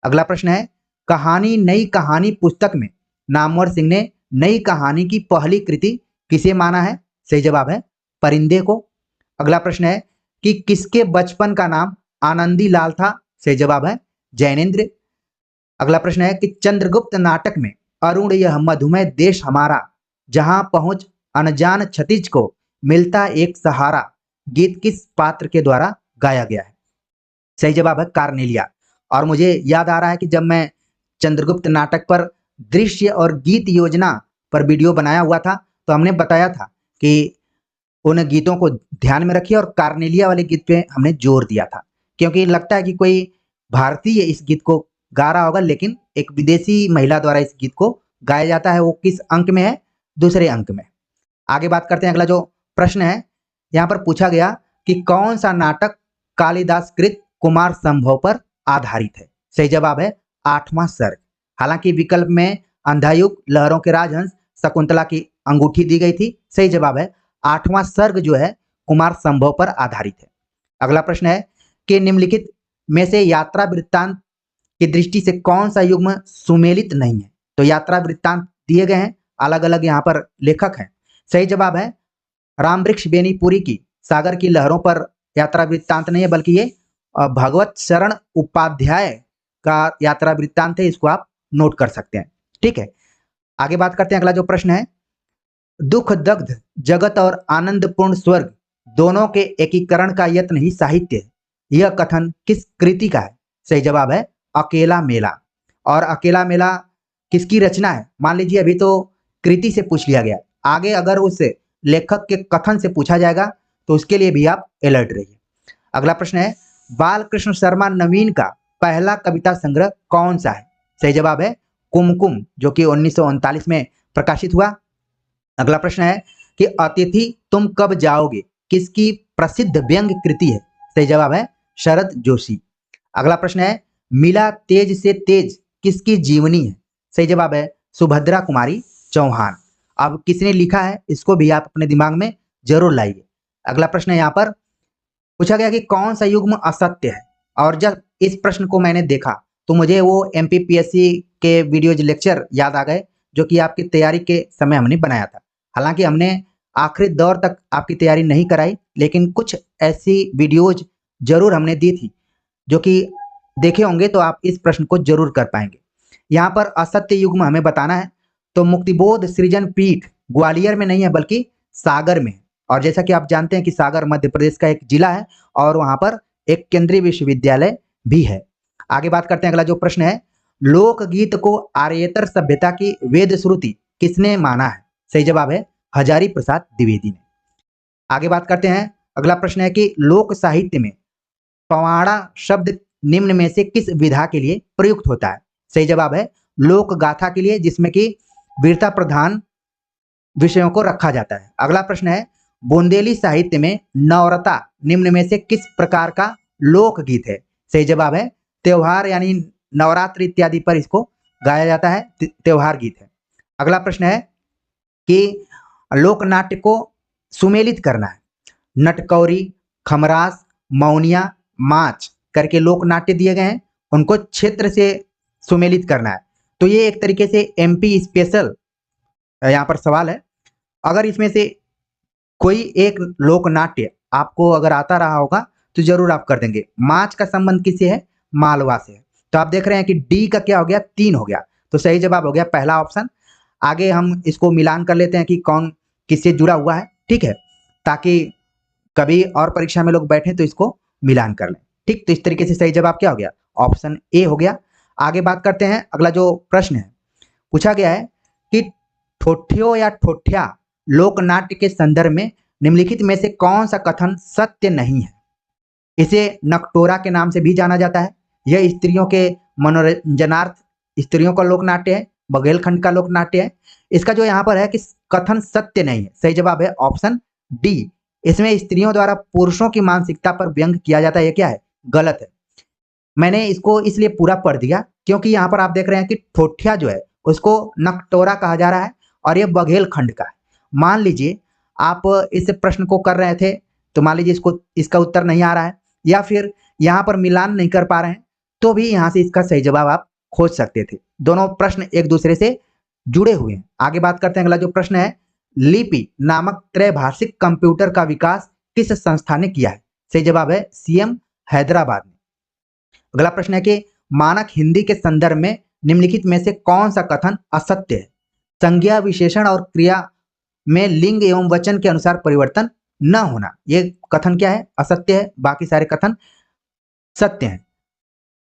अगला प्रश्न है कहानी नई कहानी पुस्तक में नामवर सिंह ने नई कहानी की पहली कृति किसे माना है? सही जवाब है परिंदे को। अगला प्रश्न है कि किसके बचपन का नाम आनंदी लाल था? सही जवाब है जैनेन्द्र। अगला प्रश्न है कि चंद्रगुप्त नाटक में अरुण यह मधुमेह देश हमारा जहां पहुंच अनजान क्षतिज को मिलता एक सहारा गीत किस पात्र के द्वारा गाया गया है? सही जवाब है कार्नेलिया। और मुझे याद आ रहा है कि जब मैं चंद्रगुप्त नाटक पर दृश्य और गीत योजना पर वीडियो बनाया हुआ था, तो हमने बताया था कि उन गीतों को ध्यान में रखिए और कार्नेलिया वाले गीत पे हमने जोर दिया था, क्योंकि लगता है कि कोई भारतीय इस गीत को गा रहा होगा, लेकिन एक विदेशी महिला द्वारा इस गीत को गाया जाता है। वो किस अंक में है? दूसरे अंक में। आगे बात करते हैं। अगला जो प्रश्न है यहाँ पर पूछा गया कि कौन सा नाटक कालिदास कृत कुमार संभव पर आधारित है? सही जवाब है आठवां सर्ग। हालांकि विकल्प में अंधायुग, लहरों के राजहंस, शकुंतला की अंगूठी दी गई थी। सही जवाब है आठवां सर्ग जो है कुमार संभव पर आधारित है। अगला प्रश्न है कि निम्नलिखित में से यात्रा वृत्तांत की दृष्टि से कौन सा युग्म सुमेलित नहीं है? तो यात्रा वृत्तांत दिए गए हैं, अलग अलग यहाँ पर लेखक हैं। सही जवाब है रामवृक्ष बेनीपुरी की सागर की लहरों पर यात्रा वृत्तांत नहीं है, बल्कि ये भगवत शरण उपाध्याय का यात्रा वृत्तांत है। इसको आप नोट कर सकते हैं। ठीक है, आगे बात करते हैं। अगला जो प्रश्न है दुख दग्ध जगत और आनंदपूर्ण स्वर्ग दोनों के एकीकरण का यत्न ही साहित्य है, यह कथन किस कृति का है? सही जवाब है अकेला मेला। और अकेला मेला किसकी रचना है? मान लीजिए अभी तो कृति से पूछ लिया गया, आगे अगर उस लेखक के कथन से पूछा जाएगा तो उसके लिए भी आप अलर्ट रहिए। अगला प्रश्न है बालकृष्ण शर्मा नवीन का पहला कविता संग्रह कौन सा है? सही जवाब है कुमकुम, जो कि 1939 में प्रकाशित हुआ। अगला प्रश्न है कि अतिथि तुम कब जाओगे किसकी प्रसिद्ध व्यंग्य कृति है? सही जवाब है शरद जोशी। अगला प्रश्न है मिला तेज से तेज किसकी जीवनी है? सही जवाब है सुभद्रा कुमारी चौहान। अब किसने लिखा है इसको भी आप अपने दिमाग में जरूर लाइए। अगला प्रश्न है यहाँ पर पूछा गया कि कौन सा युग्म असत्य है? और जब इस प्रश्न को मैंने देखा तो मुझे वो MPPSC के वीडियोज लेक्चर याद आ गए, जो कि आपकी तैयारी के समय हमने बनाया था। हालांकि हमने आखिरी दौर तक आपकी तैयारी नहीं कराई, लेकिन कुछ ऐसी वीडियोज जरूर हमने दी थी जो कि देखे होंगे तो आप इस प्रश्न को जरूर कर पाएंगे। यहाँ पर असत्य युग्म हमें बताना है, तो मुक्तिबोध सृजन पीठ ग्वालियर में नहीं है बल्कि सागर में है। और जैसा कि आप जानते हैं कि सागर मध्य प्रदेश का एक जिला है और वहां पर एक केंद्रीय विश्वविद्यालय भी है। आगे बात करते हैं। अगला जो प्रश्न है लोकगीत को आर्येतर सभ्यता की वेद श्रुति किसने माना है? सही जवाब है हजारी प्रसाद द्विवेदी ने। आगे बात करते हैं। अगला प्रश्न है कि लोक साहित्य में पवाड़ा शब्द निम्न में से किस विधा के लिए प्रयुक्त होता है? सही जवाब है लोक गाथा के लिए, जिसमें कि वीरता प्रधान विषयों को रखा जाता है। अगला प्रश्न है बुंदेली साहित्य में नवरता निम्न में से किस प्रकार का लोकगीत है? सही जवाब है त्योहार यानी नवरात्रि इत्यादि पर इसको गाया जाता है, त्योहार गीत है। अगला प्रश्न है कि लोक नाट्य को सुमेलित करना है। नटकौरी, खमरास, मौनिया, माच करके लोक नाट्य दिए गए हैं, उनको क्षेत्र से सुमेलित करना है। तो ये एक तरीके से एमपी स्पेशल यहाँ पर सवाल है। अगर इसमें से कोई एक लोक नाट्य आपको अगर आता रहा होगा तो जरूर आप कर देंगे। माच का संबंध किससे है? मालवा से है। तो आप देख रहे हैं कि डी का क्या हो गया? 3 हो गया। तो सही जवाब हो गया पहला ऑप्शन। आगे हम इसको मिलान कर लेते हैं कि कौन किससे जुड़ा हुआ है, ठीक है, ताकि कभी और परीक्षा में लोग बैठे तो इसको मिलान कर लें। ठीक, तो इस तरीके से सही जवाब क्या हो गया? ऑप्शन ए हो गया। आगे बात करते हैं। अगला जो प्रश्न है पूछा गया है कि ठोठियो या ठोठिया लोक नाट्य के संदर्भ में निम्नलिखित में से कौन सा कथन सत्य नहीं है? इसे नकटोरा के नाम से भी जाना जाता है। यह स्त्रियों के मनोरंजनार्थ स्त्रियों का लोक नाट्य है, बघेलखंड का लोक नाट्य है। इसका जो यहाँ पर है कि कथन सत्य नहीं है, सही जवाब है ऑप्शन डी। इसमें स्त्रियों द्वारा पुरुषों की मानसिकता पर व्यंग किया जाता है, ये क्या है? गलत है। मैंने इसको इसलिए पूरा पढ़ दिया क्योंकि यहाँ पर आप देख रहे हैं कि ठोठिया जो है उसको नकटोरा कहा जा रहा है और ये बघेलखंड का है। मान लीजिए आप इस प्रश्न को कर रहे थे तो मान लीजिए इसका उत्तर नहीं आ रहा है या फिर यहाँ पर मिलान नहीं कर पा रहे हैं तो भी यहाँ से इसका सही जवाब आप खोज सकते थे। दोनों प्रश्न एक दूसरे से जुड़े हुए हैं। आगे बात करते हैं। अगला जो प्रश्न है, लिपि नामक त्रैभाषिक कंप्यूटर का विकास किस संस्था ने किया है? सही जवाब है सीएम हैदराबाद में। अगला प्रश्न है कि मानक हिंदी के संदर्भ में निम्नलिखित में से कौन सा कथन असत्य है? संज्ञा, विशेषण और क्रिया में लिंग एवं वचन के अनुसार परिवर्तन न होना, ये कथन क्या है? असत्य है। बाकी सारे कथन सत्य हैं।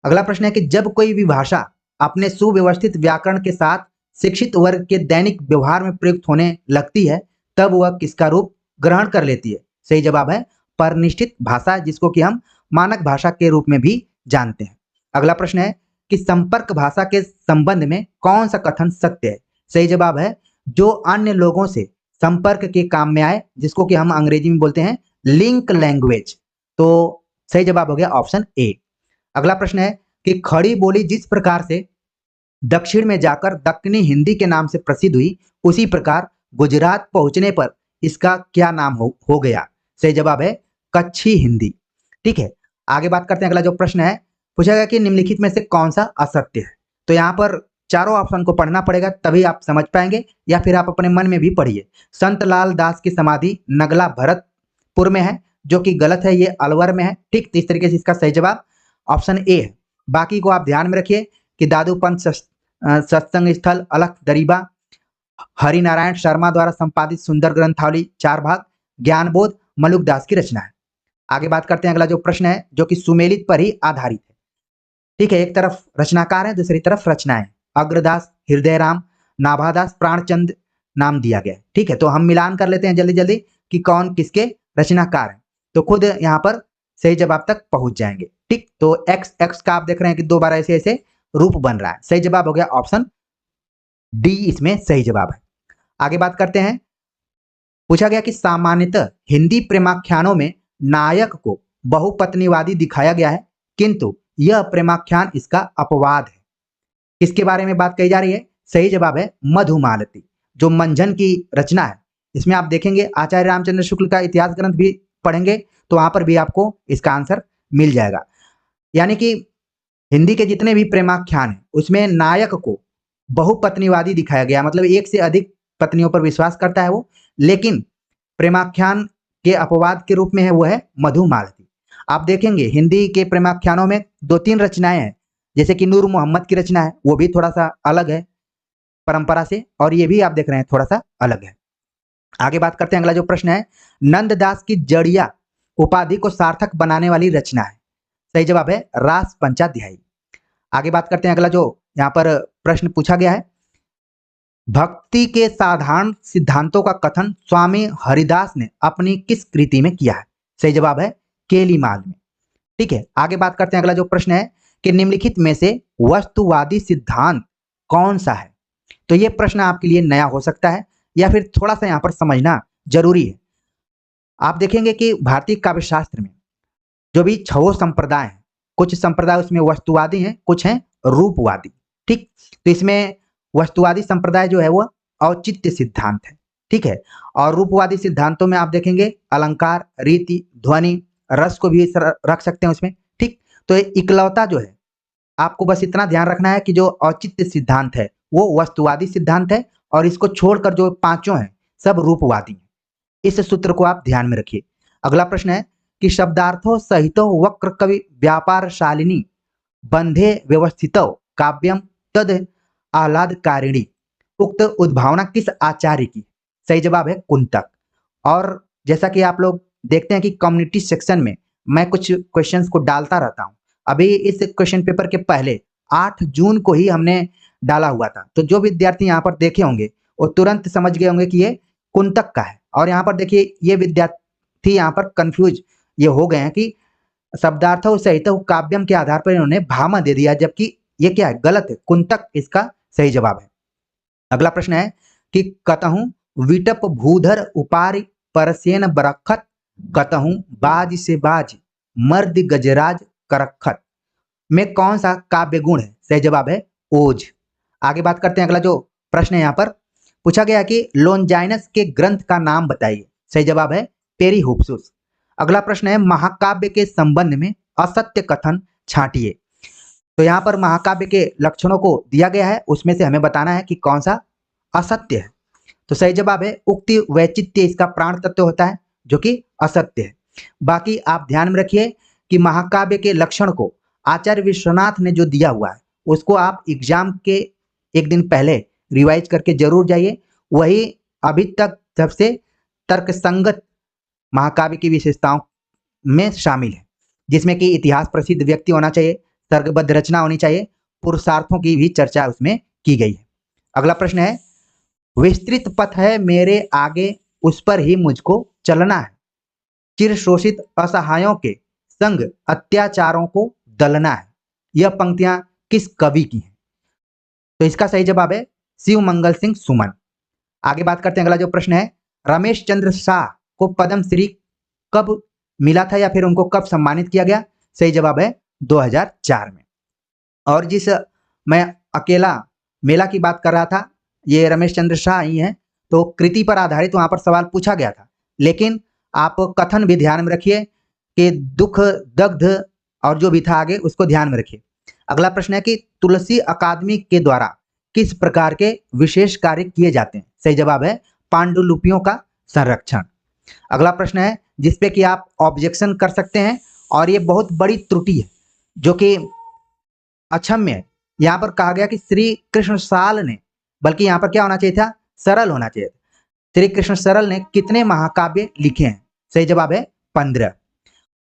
अगला प्रश्न है कि जब कोई भी भाषा अपने सुव्यवस्थित व्याकरण के साथ शिक्षित वर्ग के दैनिक व्यवहार में प्रयुक्त होने लगती है तब वह किसका रूप ग्रहण कर लेती है? सही जवाब है परिनिष्ठित भाषा, जिसको कि हम मानक भाषा के रूप में भी जानते हैं। अगला प्रश्न है कि संपर्क भाषा के संबंध में कौन सा कथन सत्य है? सही जवाब है जो अन्य लोगों से संपर्क के काम में आए, जिसको कि हम अंग्रेजी में बोलते हैं लिंक लैंग्वेज। तो सही जवाब हो गया ऑप्शन ए। अगला प्रश्न है कि खड़ी बोली जिस प्रकार से दक्षिण में जाकर दक्कनी हिंदी के नाम से प्रसिद्ध हुई, उसी प्रकार गुजरात पहुंचने पर इसका क्या नाम हो गया? सही जवाब है कच्छी हिंदी। ठीक है, आगे बात करते हैं। अगला जो प्रश्न है पूछा गया कि निम्नलिखित में से कौन सा असत्य है? तो यहाँ पर चारों ऑप्शन को पढ़ना पड़ेगा तभी आप समझ पाएंगे, या फिर आप अपने मन में भी पढ़िए। संत लाल दास की समाधि नगला भरतपुर में है, जो कि गलत है, ये अलवर में है। ठीक, तो इस तरीके से इसका सही जवाब ऑप्शन ए है। बाकी को आप ध्यान में रखिए कि दादू पंथ सत्संग स्थल अलख दरीबा हरिनारायण शर्मा द्वारा संपादित सुंदर ग्रंथावली 4 भाग ज्ञानबोध मलुक दास की रचना है। आगे बात करते हैं। अगला जो प्रश्न है जो कि सुमेलित पर ही आधारित है। ठीक है, एक तरफ रचनाकार है, दूसरी तरफ रचनाएं। अग्रदास, हृदयराम, नाभादास, प्राणचंद नाम दिया गया है। ठीक है, तो हम मिलान कर लेते हैं जल्दी जल्दी कि कौन किसके रचनाकार है, तो खुद यहाँ पर सही जवाब तक पहुंच जाएंगे। ठीक, तो एक्स एक्स का आप देख रहे हैं कि 2 बार ऐसे ऐसे रूप बन रहा है। सही जवाब हो गया ऑप्शन डी, इसमें सही जवाब है। आगे बात करते हैं। पूछा गया कि सामान्यतः हिंदी प्रेमाख्यानों में नायक को बहुपत्नीवादी दिखाया गया है, किंतु यह प्रेमाख्यान इसका अपवाद है। किसके बारे में बात कही जा रही है? सही जवाब है मधुमालती, जो मंझन की रचना है। इसमें आप देखेंगे आचार्य रामचंद्र शुक्ल का इतिहास ग्रंथ भी पढ़ेंगे तो वहां पर भी आपको इसका आंसर मिल जाएगा। यानी कि हिंदी के जितने भी प्रेमाख्यान हैं उसमें नायक को बहुपत्नीवादी दिखाया गया, मतलब एक से अधिक पत्नियों पर विश्वास करता है वो, लेकिन प्रेमाख्यान के अपवाद के रूप में है वो है मधुमालती। आप देखेंगे हिंदी के प्रेमाख्यानों में 2-3 रचनाएं हैं, जैसे कि नूर मोहम्मद की रचना है, वो भी थोड़ा सा अलग है परंपरा से, और ये भी आप देख रहे हैं थोड़ा सा अलग है। आगे बात करते हैं। अगला जो प्रश्न है, नंददास की जड़िया उपाधि को सार्थक बनाने वाली रचना है। सही जवाब है रास पंचाध्यायी। आगे बात करते हैं। अगला जो यहाँ पर प्रश्न पूछा गया है, भक्ति के साधारण सिद्धांतों का कथन स्वामी हरिदास ने अपनी किस कृति में किया है? सही जवाब है केलीमाल में। ठीक है, आगे बात करते हैं। अगला जो प्रश्न है कि निम्नलिखित में से वस्तुवादी सिद्धांत कौन सा है? तो ये प्रश्न आपके लिए नया हो सकता है या फिर थोड़ा सा यहाँ पर समझना जरूरी है। आप देखेंगे कि भारतीय काव्य शास्त्र में जो भी 6 संप्रदाय हैं, कुछ संप्रदाय उसमें वस्तुवादी हैं, कुछ हैं रूपवादी। ठीक। तो इसमें वस्तुवादी संप्रदाय जो है वो औचित्य सिद्धांत है, ठीक है। और रूपवादी सिद्धांतों में आप देखेंगे अलंकार, रीति, ध्वनि, रस को भी रख सकते हैं उसमें, ठीक। तो इकलौता जो है, आपको बस इतना ध्यान रखना है कि जो औचित्य सिद्धांत है वो वस्तुवादी सिद्धांत है और इसको छोड़कर जो पांचों हैं सब रूपवादी हैं। इस सूत्र को आप ध्यान में रखिए। अगला प्रश्न है कि शब्दार्थों सहितो वक्र कवि व्यापार शालिनी बंधे व्यवस्थितो काव्यम तद आह्लादकारिणी उक्त उद्भावना किस आचार्य की? सही जवाब है कुंतक। और जैसा कि आप लोग देखते हैं कि कम्युनिटी सेक्शन में मैं कुछ क्वेश्चंस को डालता रहता हूं। अभी इस क्वेश्चन पेपर के पहले 8 जून को ही हमने डाला हुआ था, तो जो विद्यार्थी यहाँ पर देखे होंगे वो तुरंत समझ गए होंगे कि ये कुंतक का है। और यहाँ पर देखिए ये विद्यार्थी यहाँ पर कंफ्यूज ये हो गए हैं कि शब्दार्थों सहित काव्यम के आधार पर इन्होंने भामा दे दिया, जबकि ये क्या है, गलत है। कुंतक इसका सही जवाब है। अगला प्रश्न है कि कतहु विटप भूधर उपारि परसेन बरखत कतहु बाज से बाज मर्द गजराज करखत में कौन सा काव्य गुण है? सही जवाब है ओज। आगे बात करते हैं। अगला जो प्रश्न है यहाँ पर पूछा गया कि लोनजाइनस के ग्रंथ का नाम बताइए। सही जवाब है पेरिहुप्सुस। अगला प्रश्न है महाकाव्य के संबंध में असत्य कथन छांटिए। तो यहाँ पर महाकाव्य के लक्षणों को दिया गया है, उसमें से हमें बताना है कि कौन सा असत्य है। तो सही जवाब है उक्ति वैचित्य इसका प्राण तत्व होता है जो कि असत्य है। बाकी आप ध्यान में रखिए कि महाकाव्य के लक्षण को आचार्य विश्वनाथ ने जो दिया हुआ है उसको आप एग्जाम के एक दिन पहले रिवाइज करके जरूर जाइए। वही अभी तक सबसे तर्कसंगत महाकाव्य की विशेषताओं में शामिल है, जिसमें कि इतिहास प्रसिद्ध व्यक्ति होना चाहिए, सर्गबद्ध रचना होनी चाहिए, पुरुषार्थों की भी चर्चा उसमें की गई है। अगला प्रश्न है विस्तृत पथ है मेरे आगे उस पर ही मुझको चलना है, चिर शोषित असहायों के संग अत्याचारों को दलना है। यह पंक्तियां किस कवि की हैं? तो इसका सही जवाब है शिव मंगल सिंह सुमन। आगे बात करते हैं। अगला जो प्रश्न है रमेश चंद्र शाह को पद्म श्री कब मिला था या फिर उनको कब सम्मानित किया गया? सही जवाब है 2004 में। और जिस मैं अकेला मेला की बात कर रहा था ये रमेश चंद्र शाह ही हैं, तो कृति पर आधारित वहां पर सवाल पूछा गया था, लेकिन आप कथन भी ध्यान में रखिए कि दुख दग्ध और जो भी था आगे उसको ध्यान में रखिए। अगला प्रश्न है कि तुलसी अकादमी के द्वारा किस प्रकार के विशेष कार्य किए जाते हैं? सही जवाब है पांडुलिपियों का संरक्षण। अगला प्रश्न है जिसपे कि आप ऑब्जेक्शन कर सकते हैं और ये बहुत बड़ी त्रुटि है जो कि अक्षम्य है। यहाँ पर कहा गया कि श्री कृष्ण साल ने, बल्कि यहाँ पर क्या होना चाहिए था, सरल होना चाहिए था। श्री कृष्ण सरल ने कितने महाकाव्य लिखे हैं? सही जवाब है 15।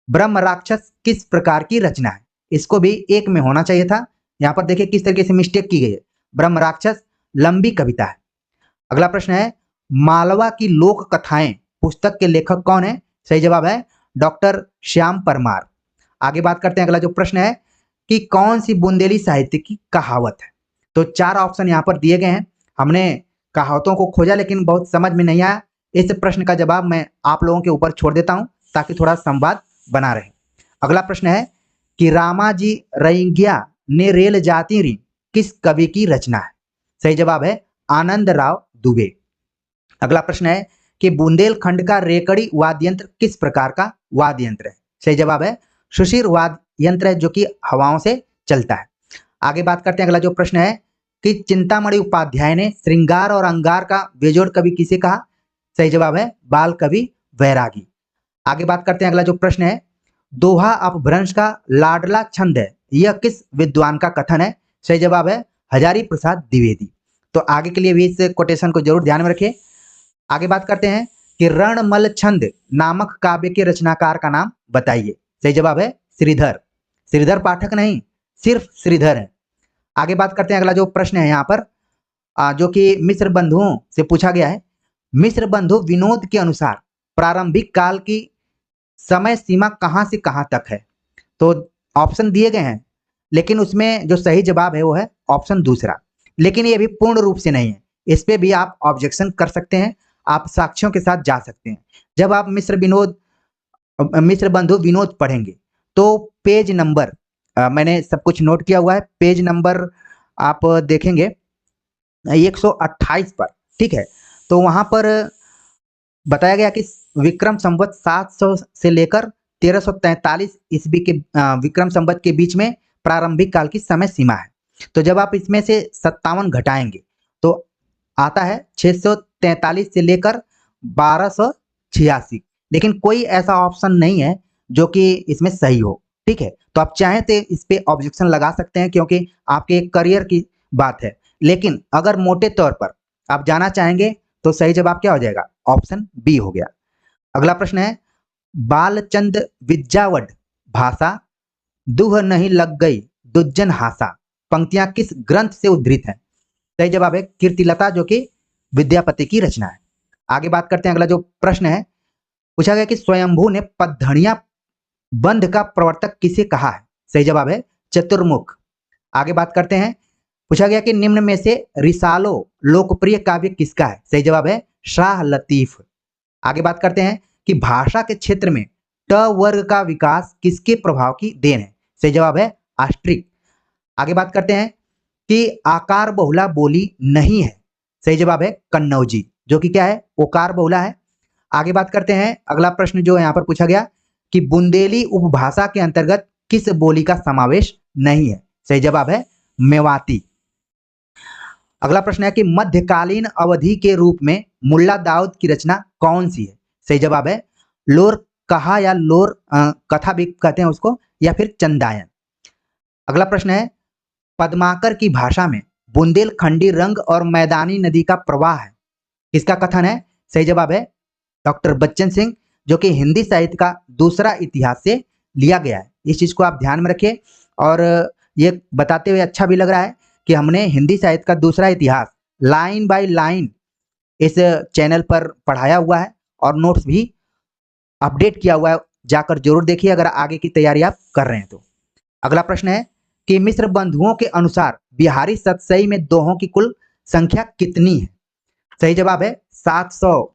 ब्रह्म राक्षस किस प्रकार की रचना है? इसको भी एक में होना चाहिए था। यहाँ पर देखिए किस तरीके से मिस्टेक की गई है। ब्रह्म राक्षस लंबी कविता है। अगला प्रश्न है मालवा की लोक कथाएं पुस्तक के लेखक कौन है? सही जवाब है डॉक्टर श्याम परमार। आगे बात करते हैं। अगला जो प्रश्न है कि कौन सी बुंदेली साहित्य की कहावत है? तो 4 ऑप्शन यहाँ पर दिए गए हैं। हमने कहावतों को खोजा लेकिन बहुत समझ में नहीं आया। इस प्रश्न का जवाब मैं आप लोगों के ऊपर छोड़ देता हूं ताकि थोड़ा संवाद बना रहे। अगला प्रश्न है कि रामाजी रैंगिया ने रेल जाती री किस कवि की रचना है? सही जवाब है आनंद राव दुबे। अगला प्रश्न है कि बुंदेलखंड का रेकड़ी वाद्य यंत्र किस प्रकार का वाद्य यंत्र है? सही जवाब है सुशिर वाद्य यंत्र है जो कि हवाओं से चलता है। आगे बात करते हैं। अगला जो प्रश्न है कि चिंतामणि उपाध्याय ने श्रृंगार और अंगार का बेजोड़ कवि किसे कहा? सही जवाब है बाल कवि वैरागी। आगे बात करते हैं। अगला जो प्रश्न है दोहा अपभ्रंश का लाडला छंद है, यह किस विद्वान का कथन है? सही जवाब है हजारी प्रसाद द्विवेदी। तो आगे के लिए भी इस कोटेशन को जरूर ध्यान में रखिए। आगे बात करते हैं कि रणमल छंद नामक काव्य के रचनाकार का नाम बताइए। सही जवाब है श्रीधर। श्रीधर पाठक नहीं, सिर्फ श्रीधर है। आगे बात करते हैं। अगला जो प्रश्न है यहाँ पर जो कि मिश्र बंधुओं से पूछा गया है। मिश्र बंधु विनोद के अनुसार प्रारंभिक काल की समय सीमा कहां से कहां तक है? तो ऑप्शन दिए गए हैं लेकिन उसमें जो सही जवाब है वो है ऑप्शन दूसरा, लेकिन ये भी पूर्ण रूप से नहीं है। इस पे भी आप ऑब्जेक्शन कर सकते हैं, आप साक्ष्यों के साथ जा सकते हैं। जब आप मिश्र बंधु विनोद पढ़ेंगे तो पेज नंबर मैंने सब कुछ नोट किया हुआ है, पेज नंबर आप देखेंगे 128 पर, ठीक है। तो वहां पर बताया गया कि विक्रम संवत 700 से लेकर 1343 ईस्वी के विक्रम संवत के बीच में प्रारंभिक काल की समय सीमा है। तो जब आप इसमें से 57 घटाएंगे तो आता है 643 से लेकर 1286, लेकिन कोई ऐसा ऑप्शन नहीं है जो कि इसमें सही हो, ठीक है। तो आप चाहें तो इस पे ऑब्जेक्शन लगा सकते हैं क्योंकि आपके करियर की बात है, लेकिन अगर मोटे तौर पर आप जाना चाहेंगे तो सही जवाब क्या हो जाएगा, ऑप्शन बी हो गया। अगला प्रश्न है, बालचंद विद्यावट भाषा दुह नहीं लग गई दुज्जन हासा, पंक्तियां किस ग्रंथ से उद्धृत हैं? सही जवाब है कीर्तिलता, जो कि विद्यापति की रचना है। आगे बात करते हैं, अगला जो प्रश्न है पूछा गया कि स्वयंभू ने पद्धड़िया बंध का प्रवर्तक किसे कहा है? सही जवाब है चतुर्मुख। आगे बात करते हैं, पूछा गया कि निम्न में से रिसालो लोकप्रिय काव्य किसका है? सही जवाब है शाह लतीफ। आगे बात करते हैं कि भाषा के क्षेत्र में ट वर्ग का विकास किसके प्रभाव की देन है? सही जवाब है आस्ट्रिक। आगे बात करते हैं कि आकार बहुला बोली नहीं है, सही जवाब है कन्नौजी, जो कि क्या है, ओकार बहुला है। आगे बात करते हैं, अगला प्रश्न जो यहाँ पर पूछा गया कि बुंदेली उपभाषा के अंतर्गत किस बोली का समावेश नहीं है? सही जवाब है मेवाती। अगला प्रश्न है कि मध्यकालीन अवधि के रूप में मुल्ला दाऊद की रचना कौन सी है? सही जवाब है लोर कहा या लोर कथा भी कहते हैं उसको, या फिर चंदायन। अगला प्रश्न है, पद्माकर की भाषा में बुंदेलखंडी रंग और मैदानी नदी का प्रवाह है, किसका कथन है? सही जवाब है डॉक्टर बच्चन सिंह, जो कि हिंदी साहित्य का दूसरा इतिहास से लिया गया है। इस चीज को आप ध्यान में रखिए, और ये बताते हुए अच्छा भी लग रहा है कि हमने हिंदी साहित्य का दूसरा इतिहास लाइन बाय लाइन इस चैनल पर पढ़ाया हुआ है और नोट्स भी अपडेट किया हुआ है, जाकर जरूर देखिए अगर आगे की तैयारी आप कर रहे हैं तो। अगला प्रश्न है कि मिश्र बंधुओं के अनुसार बिहारी सतसई में दोहों की कुल संख्या कितनी है? सही जवाब है 700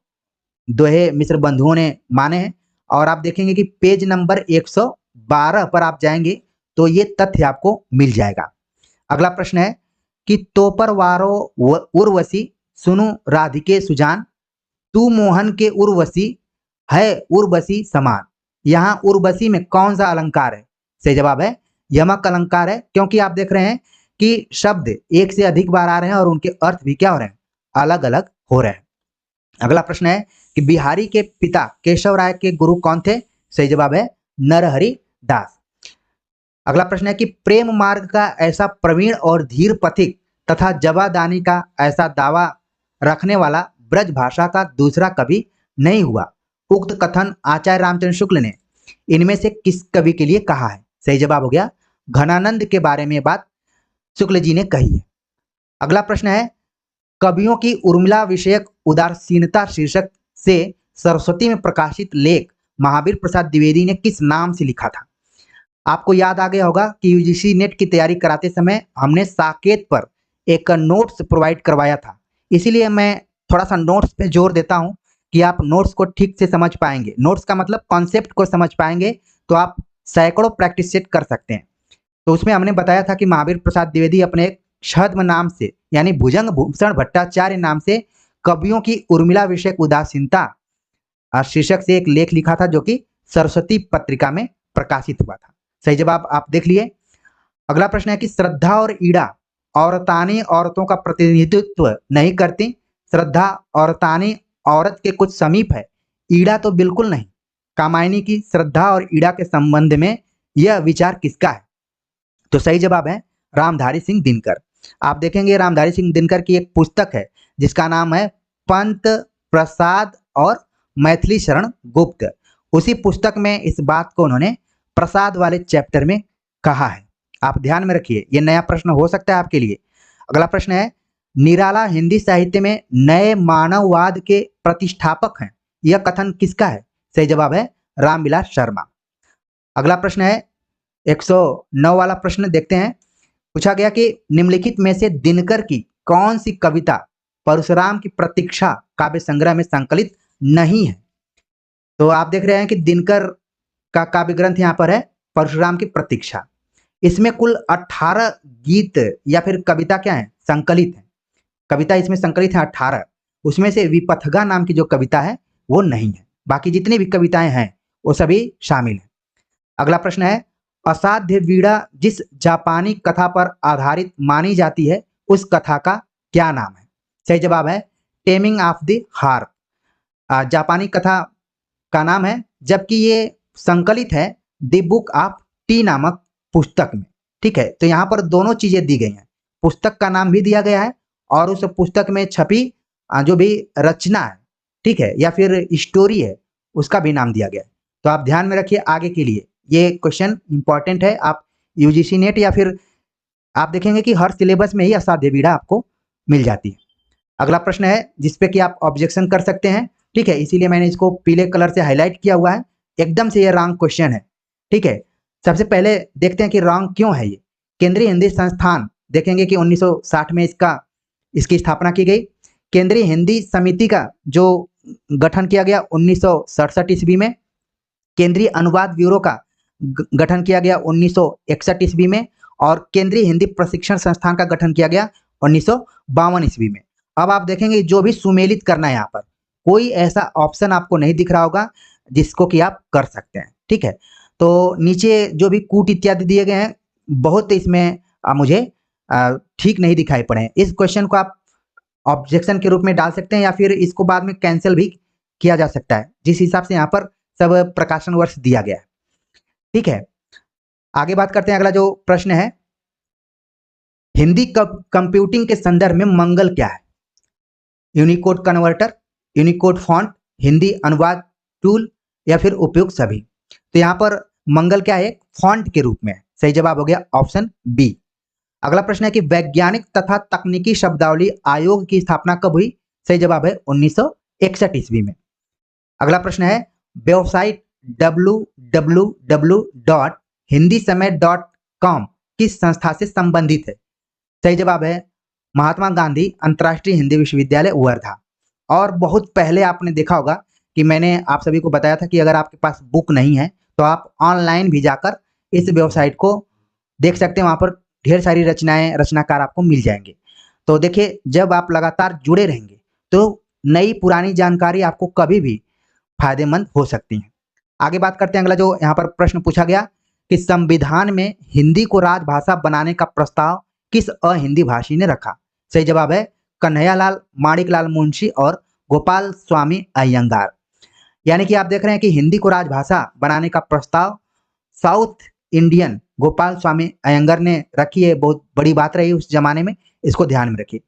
दोहे मिश्र बंधुओं ने माने हैं, और आप देखेंगे कि पेज नंबर 112 पर आप जाएंगे तो ये तथ्य आपको मिल जाएगा। अगला प्रश्न है कि तोपर वारो उर्वशी सुनु राधिके सुजान, तू मोहन के उर्वशी है उर्वशी समान, यहाँ उर्वशी में कौन सा अलंकार है? सही जवाब है यमक अलंकार है, क्योंकि आप देख रहे हैं कि शब्द एक से अधिक बार आ रहे हैं और उनके अर्थ भी क्या हो रहे हैं, अलग अलग हो रहे हैं। अगला प्रश्न है कि बिहारी के पिता केशव राय के गुरु कौन थे? सही जवाब है नरहरि दास। अगला प्रश्न है कि प्रेम मार्ग का ऐसा प्रवीण और धीर पथिक तथा जवादानी का ऐसा दावा रखने वाला ब्रज भाषा का दूसरा कवि नहीं हुआ, उक्त कथन आचार्य रामचंद्र शुक्ल ने इनमें से किस कवि के लिए कहा है? सही जवाब हो गया घनानंद के बारे में बात शुक्ल जी ने कही है। अगला प्रश्न है, कवियों की उर्मिला विषयक उदासीनता शीर्षक से सरस्वती में प्रकाशित लेख महावीर प्रसाद द्विवेदी ने किस नाम से लिखा था? आपको याद आ गया होगा कि यूजीसी नेट की तैयारी कराते समय हमने साकेत पर एक नोट्स प्रोवाइड करवाया था, इसीलिए मैं थोड़ा सा नोट्स पे जोर देता हूं कि आप नोट्स को ठीक से समझ पाएंगे। नोट्स का मतलब कॉन्सेप्ट को समझ पाएंगे तो आप सैकड़ों प्रैक्टिस सेट कर सकते हैं। तो उसमें हमने बताया था कि महावीर प्रसाद द्विवेदी अपने एक छद्म नाम से यानी भुजंग भूषण भट्टाचार्य नाम से कवियों की उर्मिला विषयक उदासीनता शीर्षक से एक लेख लिखा था, जो कि सरस्वती पत्रिका में प्रकाशित हुआ था। सही जवाब आप देख लिए। अगला प्रश्न है कि श्रद्धा और ईड़ा औरतानी औरतों का प्रतिनिधित्व नहीं करती, श्रद्धा औरतानी औरत के कुछ समीप है, ईड़ा तो बिल्कुल नहीं। कामायनी की श्रद्धा और ईड़ा के संबंध में यह विचार किसका है? तो सही जवाब है रामधारी सिंह दिनकर। आप देखेंगे रामधारी सिंह दिनकर की एक पुस्तक है जिसका नाम है पंत प्रसाद और मैथिली शरण गुप्त। उसी पुस्तक में इस बात को उन्होंने प्रसाद वाले चैप्टर में कहा है। आप ध्यान में रखिए, यह नया प्रश्न हो सकता है आपके लिए। अगला प्रश्न है, निराला हिंदी साहित्य में नए मानववाद के प्रतिष्ठापक हैं, यह कथन किसका है? सही जवाब है रामविलास शर्मा। अगला प्रश्न है 109 वाला प्रश्न देखते हैं। पूछा गया कि निम्नलिखित में से दिनकर की कौन सी कविता परशुराम की प्रतीक्षा काव्य संग्रह में संकलित नहीं है? तो आप देख रहे हैं कि दिनकर का काव्य ग्रंथ यहाँ पर है परशुराम की प्रतीक्षा। इसमें कुल 18 गीत या फिर कविता क्या है, संकलित है। कविता इसमें संकलित है 18, उसमें से विपथगा नाम की जो कविता है वो नहीं है, बाकी जितनी भी कविताएं हैं वो सभी शामिल हैं। अगला प्रश्न है, असाध्य वीणा जिस जापानी कथा पर आधारित मानी जाती है उस कथा का क्या नाम है? सही जवाब है टेमिंग ऑफ द हार्प। जापानी कथा का नाम है, जबकि ये संकलित है द बुक ऑफ टी नामक पुस्तक में। ठीक है, तो यहाँ पर दोनों चीजें दी गई हैं, पुस्तक का नाम भी दिया गया है और उस पुस्तक में छपी जो भी रचना है, ठीक है, या फिर स्टोरी है, उसका भी नाम दिया गया है। तो आप ध्यान में रखिए आगे के लिए, ये क्वेश्चन इंपॉर्टेंट है। आप यूजीसी नेट या फिर आप देखेंगे कि हर सिलेबस में ही असाध्य वीणा आपको मिल जाती है। अगला प्रश्न है जिसपे कि आप ऑब्जेक्शन कर सकते हैं, ठीक है, इसीलिए मैंने इसको पीले कलर से हाईलाइट किया हुआ है। एकदम से ये रॉन्ग क्वेश्चन है, ठीक है। सबसे पहले देखते हैं कि रॉन्ग क्यों है ये। केंद्रीय हिंदी संस्थान, देखेंगे कि 1960 में इसकी स्थापना की गई। केंद्रीय हिंदी समिति का जो गठन किया गया 1967 ईस्वी में। केंद्रीय अनुवाद ब्यूरो का गठन किया गया 1961 ईस्वी में। और केंद्रीय हिंदी प्रशिक्षण संस्थान का गठन किया गया 1952 ईस्वी में। अब आप देखेंगे जो भी सुमेलित करना है, यहाँ पर कोई ऐसा ऑप्शन आपको नहीं दिख रहा होगा जिसको कि आप कर सकते हैं, ठीक है। तो नीचे जो भी कूट इत्यादि दिए गए हैं, बहुत इसमें मुझे ठीक नहीं दिखाई पड़े हैं। इस क्वेश्चन को आप ऑब्जेक्शन के रूप में डाल सकते हैं या फिर इसको बाद में कैंसिल भी किया जा सकता है, जिस हिसाब से यहाँ पर सब प्रकाशन वर्ष दिया गया है, ठीक है। आगे बात करते हैं। अगला जो प्रश्न है, हिंदी कंप्यूटिंग के संदर्भ में मंगल क्या है? Unicode converter, Unicode font, Hindi अनुवाद टूल या फिर उपयुक्त सभी। तो यहाँ पर मंगल क्या है? फॉन्ट के रूप में। सही जवाब हो गया ऑप्शन बी। अगला प्रश्न है कि वैज्ञानिक तथा तकनीकी शब्दावली आयोग की स्थापना कब हुई? सही जवाब है 1961 ईस्वी में। अगला प्रश्न है, वेबसाइट www.hindisamay.com किस संस्था से संबंधित है? सही जवाब है महात्मा गांधी अंतर्राष्ट्रीय हिंदी विश्वविद्यालय वर्धा। और बहुत पहले आपने देखा होगा कि मैंने आप सभी को बताया था कि अगर आपके पास बुक नहीं है तो आप ऑनलाइन भी जाकर इस वेबसाइट को देख सकते हैं, वहाँ पर ढेर सारी रचनाएं, रचनाकार आपको मिल जाएंगे। तो देखिए, जब आप लगातार जुड़े रहेंगे तो नई पुरानी जानकारी आपको कभी भी फायदेमंद हो सकती है। आगे बात करते हैं। अगला जो यहाँ पर प्रश्न पूछा गया कि संविधान में हिंदी को राजभाषा बनाने का प्रस्ताव किस अहिंदी भाषी ने रखा? सही जवाब है कन्हैयालाल माणिकलाल मुंशी और गोपाल स्वामी अयंगार। यानी कि आप देख रहे हैं कि हिंदी को राजभाषा बनाने का प्रस्ताव साउथ इंडियन गोपाल स्वामी अयंगार ने रखी है। बहुत बड़ी बात रही उस जमाने में, इसको ध्यान में रखिए।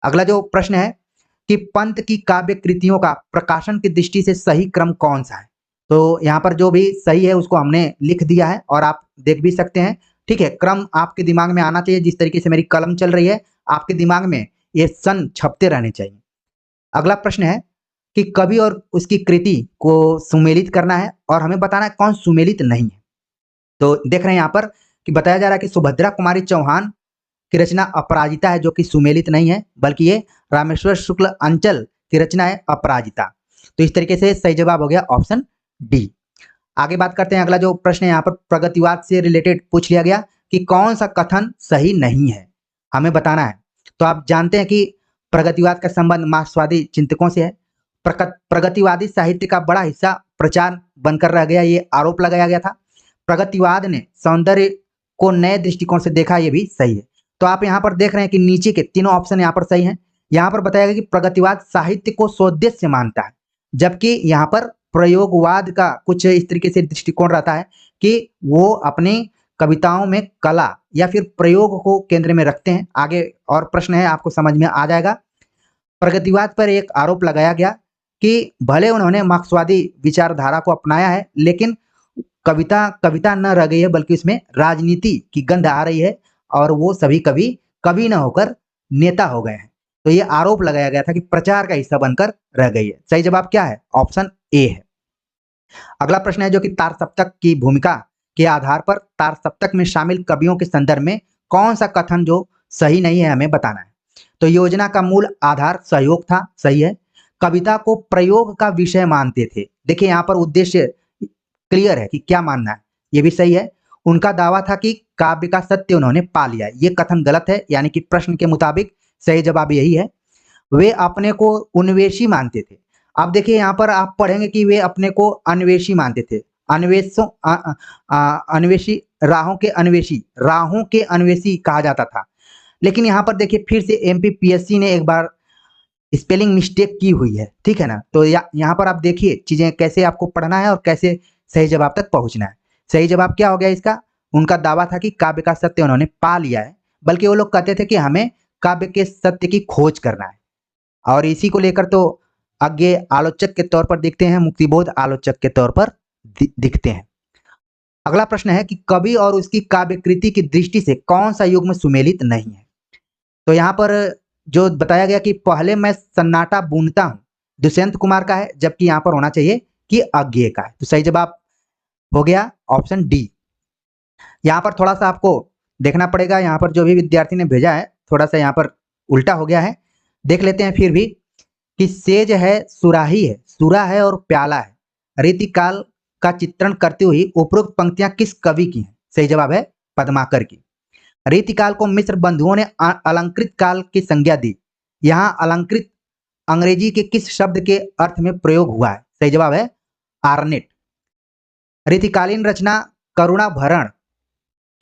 अगला जो प्रश्न है कि पंत की काव्य कृतियों का प्रकाशन की दृष्टि से सही क्रम कौन सा है? तो यहाँ पर जो भी सही है उसको हमने लिख दिया है और आप देख भी सकते हैं, ठीक है। क्रम आपके दिमाग में आना चाहिए, जिस तरीके से मेरी कलम चल रही है आपके दिमाग में ये सन छपते रहने चाहिए। अगला प्रश्न है कि कवि और उसकी कृति को सुमेलित करना है और हमें बताना है कौन सुमेलित नहीं है। तो देख रहे हैं यहाँ पर कि बताया जा रहा है कि सुभद्रा कुमारी चौहान की रचना अपराजिता है, जो कि सुमेलित नहीं है, बल्कि ये रामेश्वर शुक्ल अंचल की रचना है अपराजिता। तो इस तरीके से सही जवाब हो गया ऑप्शन डी। आगे बात करते हैं। अगला जो प्रश्न है यहाँ पर प्रगतिवाद से रिलेटेड पूछ लिया गया कि कौन सा कथन सही नहीं है, हमें बताना है। तो आप जानते हैं कि प्रगतिवाद का संबंध मार्क्सवादी चिंतकों से है। प्रगतिवादी साहित्य का बड़ा हिस्सा प्रचार बनकर रह गया, ये आरोप लगाया गया था। प्रगतिवाद ने सौंदर्य को नए दृष्टिकोण से देखा, ये भी सही है। तो आप यहाँ पर देख रहे हैं कि नीचे के तीनों ऑप्शन यहाँ पर सही हैं। यहाँ पर बताया गया कि प्रगतिवाद साहित्य को सोद्देश्य मानता है, जबकि यहाँ पर प्रयोगवाद का कुछ इस तरीके से दृष्टिकोण रहता है कि वो अपनी कविताओं में कला या फिर प्रयोग को केंद्र में रखते हैं। आगे और प्रश्न है, आपको समझ में आ जाएगा। प्रगतिवाद पर एक आरोप लगाया गया कि भले उन्होंने मार्क्सवादी विचारधारा को अपनाया है, लेकिन कविता न रह गई है, बल्कि इसमें राजनीति की गंध आ रही है और वो सभी कवि न होकर नेता हो गए हैं। तो ये आरोप लगाया गया था कि प्रचार का हिस्सा बनकर रह गई है। सही जवाब क्या है? ऑप्शन ए है। अगला प्रश्न है जो कि तार सप्तक की भूमिका के आधार पर तार सप्तक में शामिल कवियों के संदर्भ में कौन सा कथन जो सही नहीं है, हमें बताना है। तो योजना का मूल आधार सहयोग था, सही है। कविता को प्रयोग का विषय मानते थे, देखिए यहाँ पर उद्देश्य क्लियर है कि क्या मानना है, ये भी सही है। उनका दावा था कि काव्य का सत्य उन्होंने पा लिया। ये कथन गलत है, यानी कि प्रश्न के मुताबिक सही जवाब यही है। वे अपने को अन्वेषी मानते थे। अब देखिए यहाँ पर आप पढ़ेंगे कि वे अपने को अन्वेषी मानते थे। अन्वेषी, राहों के अन्वेषी कहा जाता था। लेकिन यहाँ पर देखिए फिर से एमपीपीएससी ने एक बार स्पेलिंग मिस्टेक की हुई है, ठीक है ना। तो यहाँ पर आप देखिए चीजें कैसे आपको पढ़ना है और कैसे सही जवाब तक पहुंचना है। सही जवाब क्या हो गया इसका? उनका दावा था कि काव्य का सत्य उन्होंने पा लिया है, बल्कि वो लोग कहते थे कि हमें काव्य के सत्य की खोज करना है। और इसी को लेकर तो आगे आलोचक के तौर पर दिखते हैं, मुक्तिबोध आलोचक के तौर पर दिखते हैं। अगला प्रश्न है कि कवि और उसकी काव्य कृति की दृष्टि से कौन सा युग्म सुमेलित नहीं है? तो यहाँ पर जो बताया गया कि पहले मैं सन्नाटा बूंदता हूं, दुष्यंत कुमार का है, जबकि यहाँ पर होना चाहिए कि अज्ञेय का है। तो सही जवाब हो गया ऑप्शन डी। यहाँ पर थोड़ा सा आपको देखना पड़ेगा, यहाँ पर जो भी विद्यार्थी ने भेजा है थोड़ा सा यहाँ पर उल्टा हो गया है, देख लेते हैं फिर भी। कि सेज है, सुराही है, सुरा है और प्याला है, रीतिकाल का चित्रण करते हुए उपरोक्त पंक्तियां किस कवि की हैं? सही जवाब है पद्माकर की। रीतिकाल को मिस्र बंधुओं ने अलंकृत काल की संज्ञा दी। यहाँ अलंकृत अंग्रेजी के किस शब्द के अर्थ में प्रयोग हुआ है? सही जवाब है आर्नेट। रीतिकालीन रचना करुणा भरण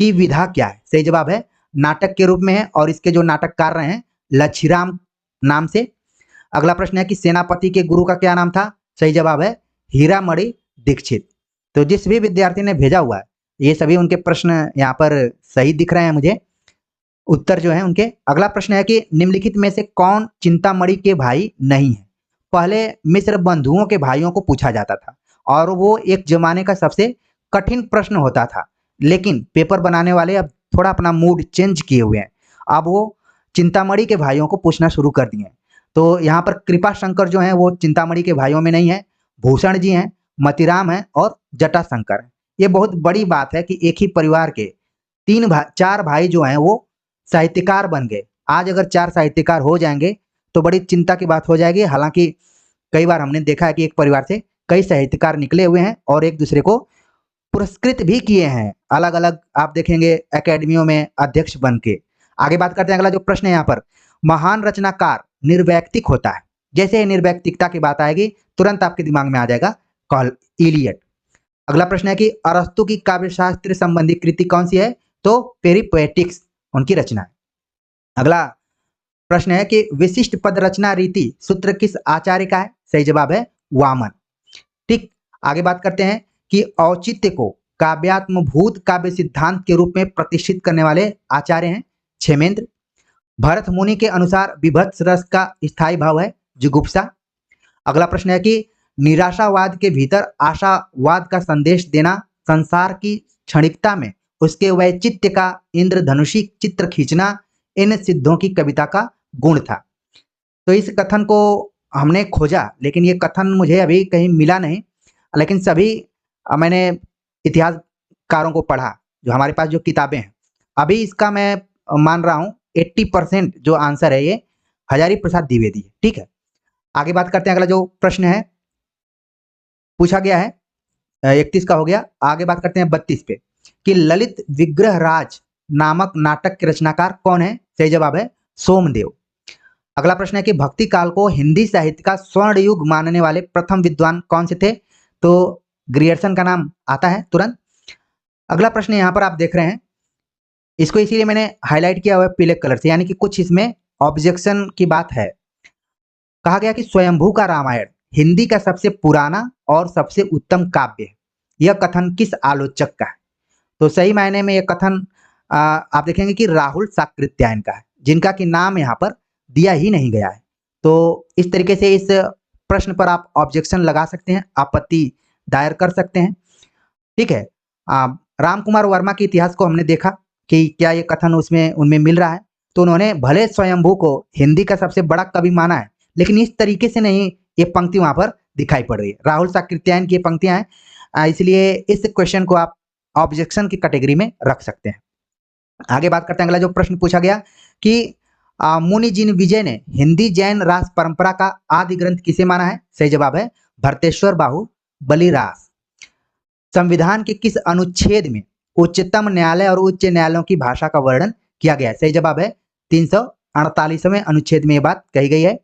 की विधा क्या है? सही जवाब है नाटक के रूप में है, और इसके जो नाटककार रहे हैं लच्छीराम नाम से। अगला प्रश्न है कि सेनापति के गुरु का क्या नाम था? सही जवाब है हीरामणि दीक्षित। तो जिस भी विद्यार्थी ने भेजा हुआ है ये सभी उनके प्रश्न यहाँ पर सही दिख रहे हैं मुझे, उत्तर जो है उनके। अगला प्रश्न है कि निम्नलिखित में से कौन चिंतामणि के भाई नहीं है? पहले मिस्र बंधुओं के भाइयों को पूछा जाता था और वो एक जमाने का सबसे कठिन प्रश्न होता था, लेकिन पेपर बनाने वाले अब थोड़ा अपना मूड चेंज किए हुए हैं, अब वो चिंतामणि के भाइयों को पूछना शुरू कर दिए हैं। तो यहाँ पर कृपा शंकर जो है वो चिंतामणि के भाइयों में नहीं है, भूषण जी हैं, मतिराम है और जटाशंकर है। ये बहुत बड़ी बात है कि एक ही परिवार के चार भाई जो हैं वो साहित्यकार बन गए। आज अगर 4 साहित्यकार हो जाएंगे तो बड़ी चिंता की बात हो जाएगी। हालांकि कई बार हमने देखा है कि एक परिवार से कई साहित्यकार निकले हुए हैं और एक दूसरे को पुरस्कृत भी किए हैं, अलग अलग आप देखेंगे एकेडमियों में अध्यक्ष बन के। आगे बात करते हैं, अगला जो प्रश्न है यहाँ पर, महान रचनाकार निर्वैयक्तिक होता है। जैसे निर्वैयक्तिकता की बात आएगी तुरंत आपके दिमाग में आ जाएगा इलियट। अगला प्रश्न है कि अरस्तु की काव्यशास्त्र संबंधी कृति कौन सी है? तो पेरिपोएटिक्स उनकी रचना है। अगला प्रश्न है कि विशिष्ट पद रचना रीति सूत्र किस आचार्य का है? सही जवाब है वामन। ठीक, आगे बात करते हैं कि औचित्य को काव्यात्मभूत काव्य सिद्धांत के रूप में प्रतिष्ठित करने वाले आचार्य हैं क्षेमेंद्र। भरत मुनि के अनुसार विभत्स रस का स्थायी भाव है जुगुप्सा। अगला प्रश्न है कि निराशावाद के भीतर आशावाद का संदेश देना, संसार की क्षणिकता में उसके वैचित्य का इंद्रधनुषी चित्र खींचना इन सिद्धों की कविता का गुण था। तो इस कथन को हमने खोजा, लेकिन ये कथन मुझे अभी कहीं मिला नहीं, लेकिन सभी मैंने इतिहासकारों को पढ़ा, जो हमारे पास जो किताबें हैं, अभी इसका मैं मान रहा हूँ 80% जो आंसर है ये हजारी प्रसाद द्विवेदी है। ठीक है, आगे बात करते हैं। अगला जो प्रश्न है पूछा गया है 31 का हो गया। आगे बात करते हैं 32 पे कि ललित विग्रह राज नामक नाटक के रचनाकार कौन है? सही जवाब है सोमदेव। अगला प्रश्न है कि भक्ति काल को हिंदी साहित्य का स्वर्ण युग मानने वाले प्रथम विद्वान कौन से थे? तो ग्रियर्सन का नाम आता है तुरंत। अगला प्रश्न यहाँ पर आप देख रहे हैं, इसको इसीलिए मैंने हाईलाइट किया हुआ है पीले कलर से, यानी कि कुछ इसमें ऑब्जेक्शन की बात है। कहा गया कि स्वयंभू का रामायण हिंदी का सबसे पुराना और सबसे उत्तम काव्य है, यह कथन किस आलोचक का है? तो सही मायने में यह कथन आप देखेंगे कि राहुल साकृत्यायन का है, जिनका कि नाम यहाँ पर दिया ही नहीं गया है। तो इस तरीके से इस प्रश्न पर आप ऑब्जेक्शन लगा सकते हैं, आपत्ति दायर कर सकते हैं। ठीक है, राम कुमार वर्मा के इतिहास को हमने देखा कि क्या ये कथन उनमें मिल रहा है। तो उन्होंने भले स्वयंभू को हिंदी का सबसे बड़ा कवि माना है, लेकिन इस तरीके से नहीं ये पंक्ति वहां पर दिखाई पड़ रही है। राहुल साकृत्यायन की पंक्तियां हैं, इसलिए इस क्वेश्चन को आप ऑब्जेक्शन की कैटेगरी में रख सकते हैं। आगे बात करते हैं, अगला जो प्रश्न पूछा गया कि मुनि जिन विजय ने हिंदी जैन रास परंपरा का आदि ग्रंथ किसे माना है? सही जवाब है भरतेश्वर बाहु बलिरास। संविधान के किस अनुच्छेद में उच्चतम न्यायालय और उच्च न्यायालयों की भाषा का वर्णन किया गया है? सही जवाब है 348वें अनुच्छेद में ये बात कही गई है।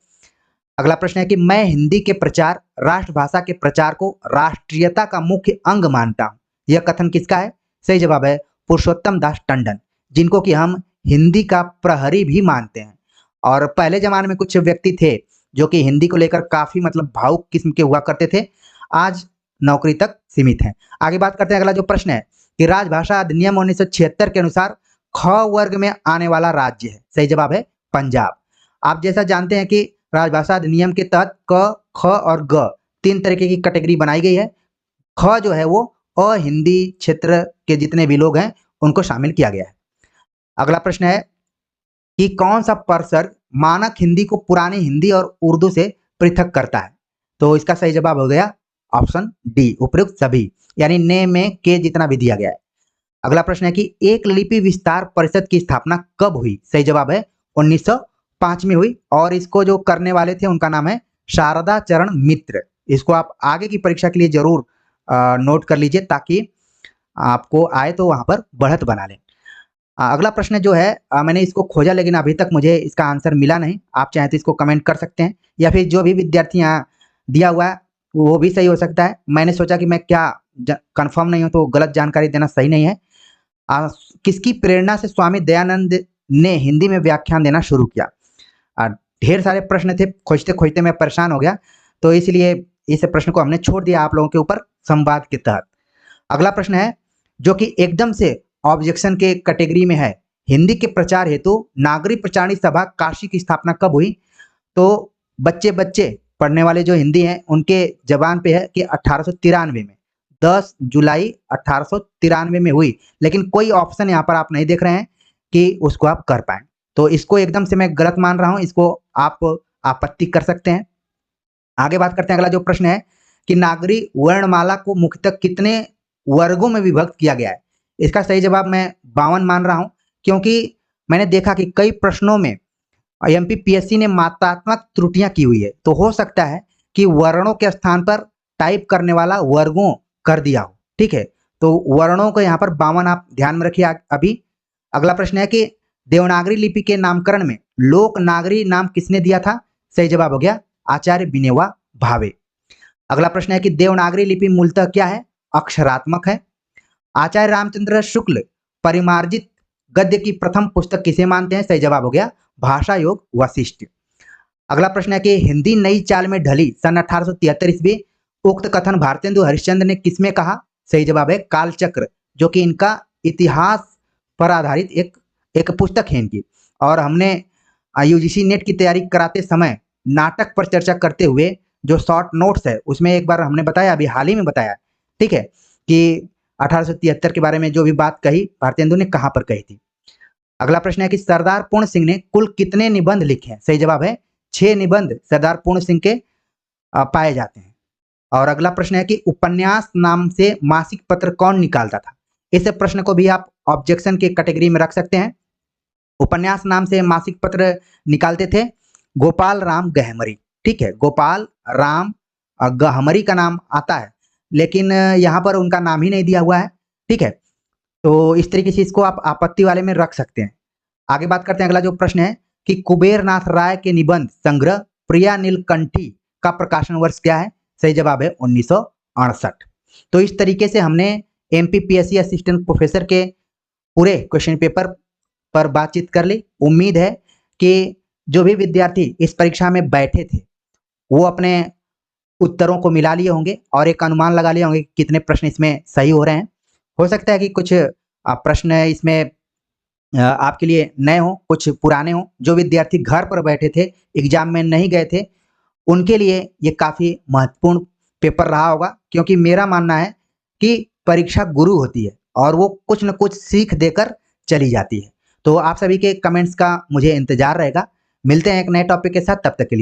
अगला प्रश्न है कि मैं हिंदी के प्रचार, राष्ट्रभाषा के प्रचार को राष्ट्रीयता का मुख्य अंग मानता हूं। यह कथन किसका है? सही जवाब है पुरुषोत्तम दास टंडन, जिनको कि हम हिंदी का प्रहरी भी मानते हैं। और पहले जमाने में कुछ व्यक्ति थे जो कि हिंदी को लेकर काफी भावुक किस्म के हुआ करते थे, आज नौकरी तक सीमित हैं। आगे बात करते हैं। अगला जो प्रश्न है कि राजभाषा अधिनियम 1976 के अनुसार ख वर्ग में आने वाला राज्य है? सही जवाब है पंजाब। आप जैसा जानते हैं कि राजभाषा अधिनियम के तहत क, ख और ग 3 तरीके की कैटेगरी बनाई गई है। ख जो है वो अहिंदी क्षेत्र के जितने भी लोग हैं उनको शामिल किया गया है। अगला प्रश्न है कि कौन सा प्रसर्ग मानक हिंदी को पुरानी हिंदी और उर्दू से पृथक करता है? तो इसका सही जवाब हो गया ऑप्शन डी, उपयुक्त सभी, यानी ने में के जितना भी दिया गया है। अगला प्रश्न है कि एक लिपि विस्तार परिषद की स्थापना कब हुई? सही जवाब है 1905 में हुई, और इसको जो करने वाले थे उनका नाम है शारदा चरण मित्र। इसको आप आगे की परीक्षा के लिए जरूर नोट कर लीजिए ताकि आपको आए तो वहां पर बढ़त बना लें। अगला प्रश्न जो है मैंने इसको खोजा लेकिन अभी तक मुझे इसका आंसर मिला नहीं। आप चाहें तो इसको कमेंट कर सकते हैं, या फिर जो भी विद्यार्थी यहाँ दिया हुआ है वो भी सही हो सकता है। मैंने सोचा कि मैं क्या कंफर्म नहीं हूं तो गलत जानकारी देना सही नहीं है। किसकी प्रेरणा से स्वामी दयानंद ने हिंदी में व्याख्यान देना शुरू किया? ढेर सारे प्रश्न थे, खोजते खोजते मैं परेशान हो गया, तो इसलिए इस प्रश्न को हमने छोड़ दिया आप लोगों के ऊपर संवाद के तहत। अगला प्रश्न है जो कि एकदम से ऑब्जेक्शन के कैटेगरी में है, हिंदी के प्रचार हेतु नागरिक प्रचारणी सभा काशी की स्थापना कब हुई? तो बच्चे पढ़ने वाले जो हिंदी हैं उनके जबान पे है कि 1893 में, 10 जुलाई 1893 में हुई, लेकिन कोई ऑप्शन यहाँ पर आप नहीं देख रहे हैं कि उसको आप कर पाए, तो इसको एकदम से मैं गलत मान रहा हूं, इसको आप आपत्ति कर सकते हैं। आगे बात करते हैं। अगला जो प्रश्न है कि नागरिक वर्णमाला को मुख्यतः कितने वर्गों में विभक्त किया गया है? इसका सही जवाब मैं 52 मान रहा हूं, क्योंकि मैंने देखा कि कई प्रश्नों में एमपीपीएससी ने मात्रात्मक त्रुटियां की हुई है, तो हो सकता है कि वर्णों के स्थान पर टाइप करने वाला वर्गों कर दिया हो। ठीक है, तो वर्णों को यहाँ पर 52 आप ध्यान में रखिए। अभी अगला प्रश्न है कि देवनागरी लिपि के नामकरण में लोक नागरी नाम किसने दिया था? सही जवाब हो गया आचार्य विनोबा भावे। अगला प्रश्न है कि देवनागरी लिपि मूलतः क्या है? अक्षरात्मक है। आचार्य रामचंद्र शुक्ल परिमार्जित गद्य की प्रथम पुस्तक किसे मानते हैं? सही जवाब हो गया भाषा योग वशिष्ठ। अगला प्रश्न है कि हिंदी नई चाल में ढली सन 1873 ईस्वी, उक्त कथन भारतेंदु हरिश्चंद्र ने किसमें कहा? सही जवाब है कालचक्र, जो कि इनका इतिहास पर आधारित एक पुस्तक है इनकी। और हमने यूजीसी नेट की तैयारी कराते समय नाटक पर चर्चा करते हुए जो शॉर्ट नोट्स है उसमें एक बार हमने बताया, अभी हाल ही में बताया, ठीक है, कि 1873 के बारे में जो भी बात कही भारतेंदु ने कहां पर कही थी। अगला प्रश्न है कि सरदार पूर्ण सिंह ने कुल कितने निबंध लिखे हैं? सही जवाब है 6 निबंध सरदार पूर्ण सिंह के पाए जाते हैं। और अगला प्रश्न है कि उपन्यास नाम से मासिक पत्र कौन निकालता था? इस प्रश्न को भी आप ऑब्जेक्शन के कैटेगरी में रख सकते हैं। उपन्यास नाम से मासिक पत्र निकालते थे गोपाल राम गहमरी। ठीक है, गोपाल राम गहमरी का नाम आता है, लेकिन यहाँ पर उनका नाम ही नहीं दिया हुआ है। ठीक है, तो इस तरीके से इसको आप आपत्ति वाले में रख सकते हैं। आगे बात करते हैं। अगला जो प्रश्न है कि कुबेर नाथ राय के निबंध संग्रह प्रिया नीलकंठी का प्रकाशन वर्ष क्या है? सही जवाब है 1968। तो इस तरीके से हमने एमपीपीएससी असिस्टेंट प्रोफेसर के पूरे क्वेश्चन पेपर पर बातचीत कर ली। उम्मीद है कि जो भी विद्यार्थी इस परीक्षा में बैठे थे वो अपने उत्तरों को मिला लिए होंगे और एक अनुमान लगा लिए होंगे कितने प्रश्न इसमें सही हो रहे हैं। हो सकता है कि कुछ प्रश्न इसमें आपके लिए नए हो, कुछ पुराने हो। जो विद्यार्थी घर पर बैठे थे, एग्जाम में नहीं गए थे, उनके लिए ये काफ़ी महत्वपूर्ण पेपर रहा होगा, क्योंकि मेरा मानना है कि परीक्षा गुरु होती है और वो कुछ न कुछ सीख देकर चली जाती है। तो आप सभी के कमेंट्स का मुझे इंतजार रहेगा। मिलते हैं एक नए टॉपिक के साथ, तब तक के लिए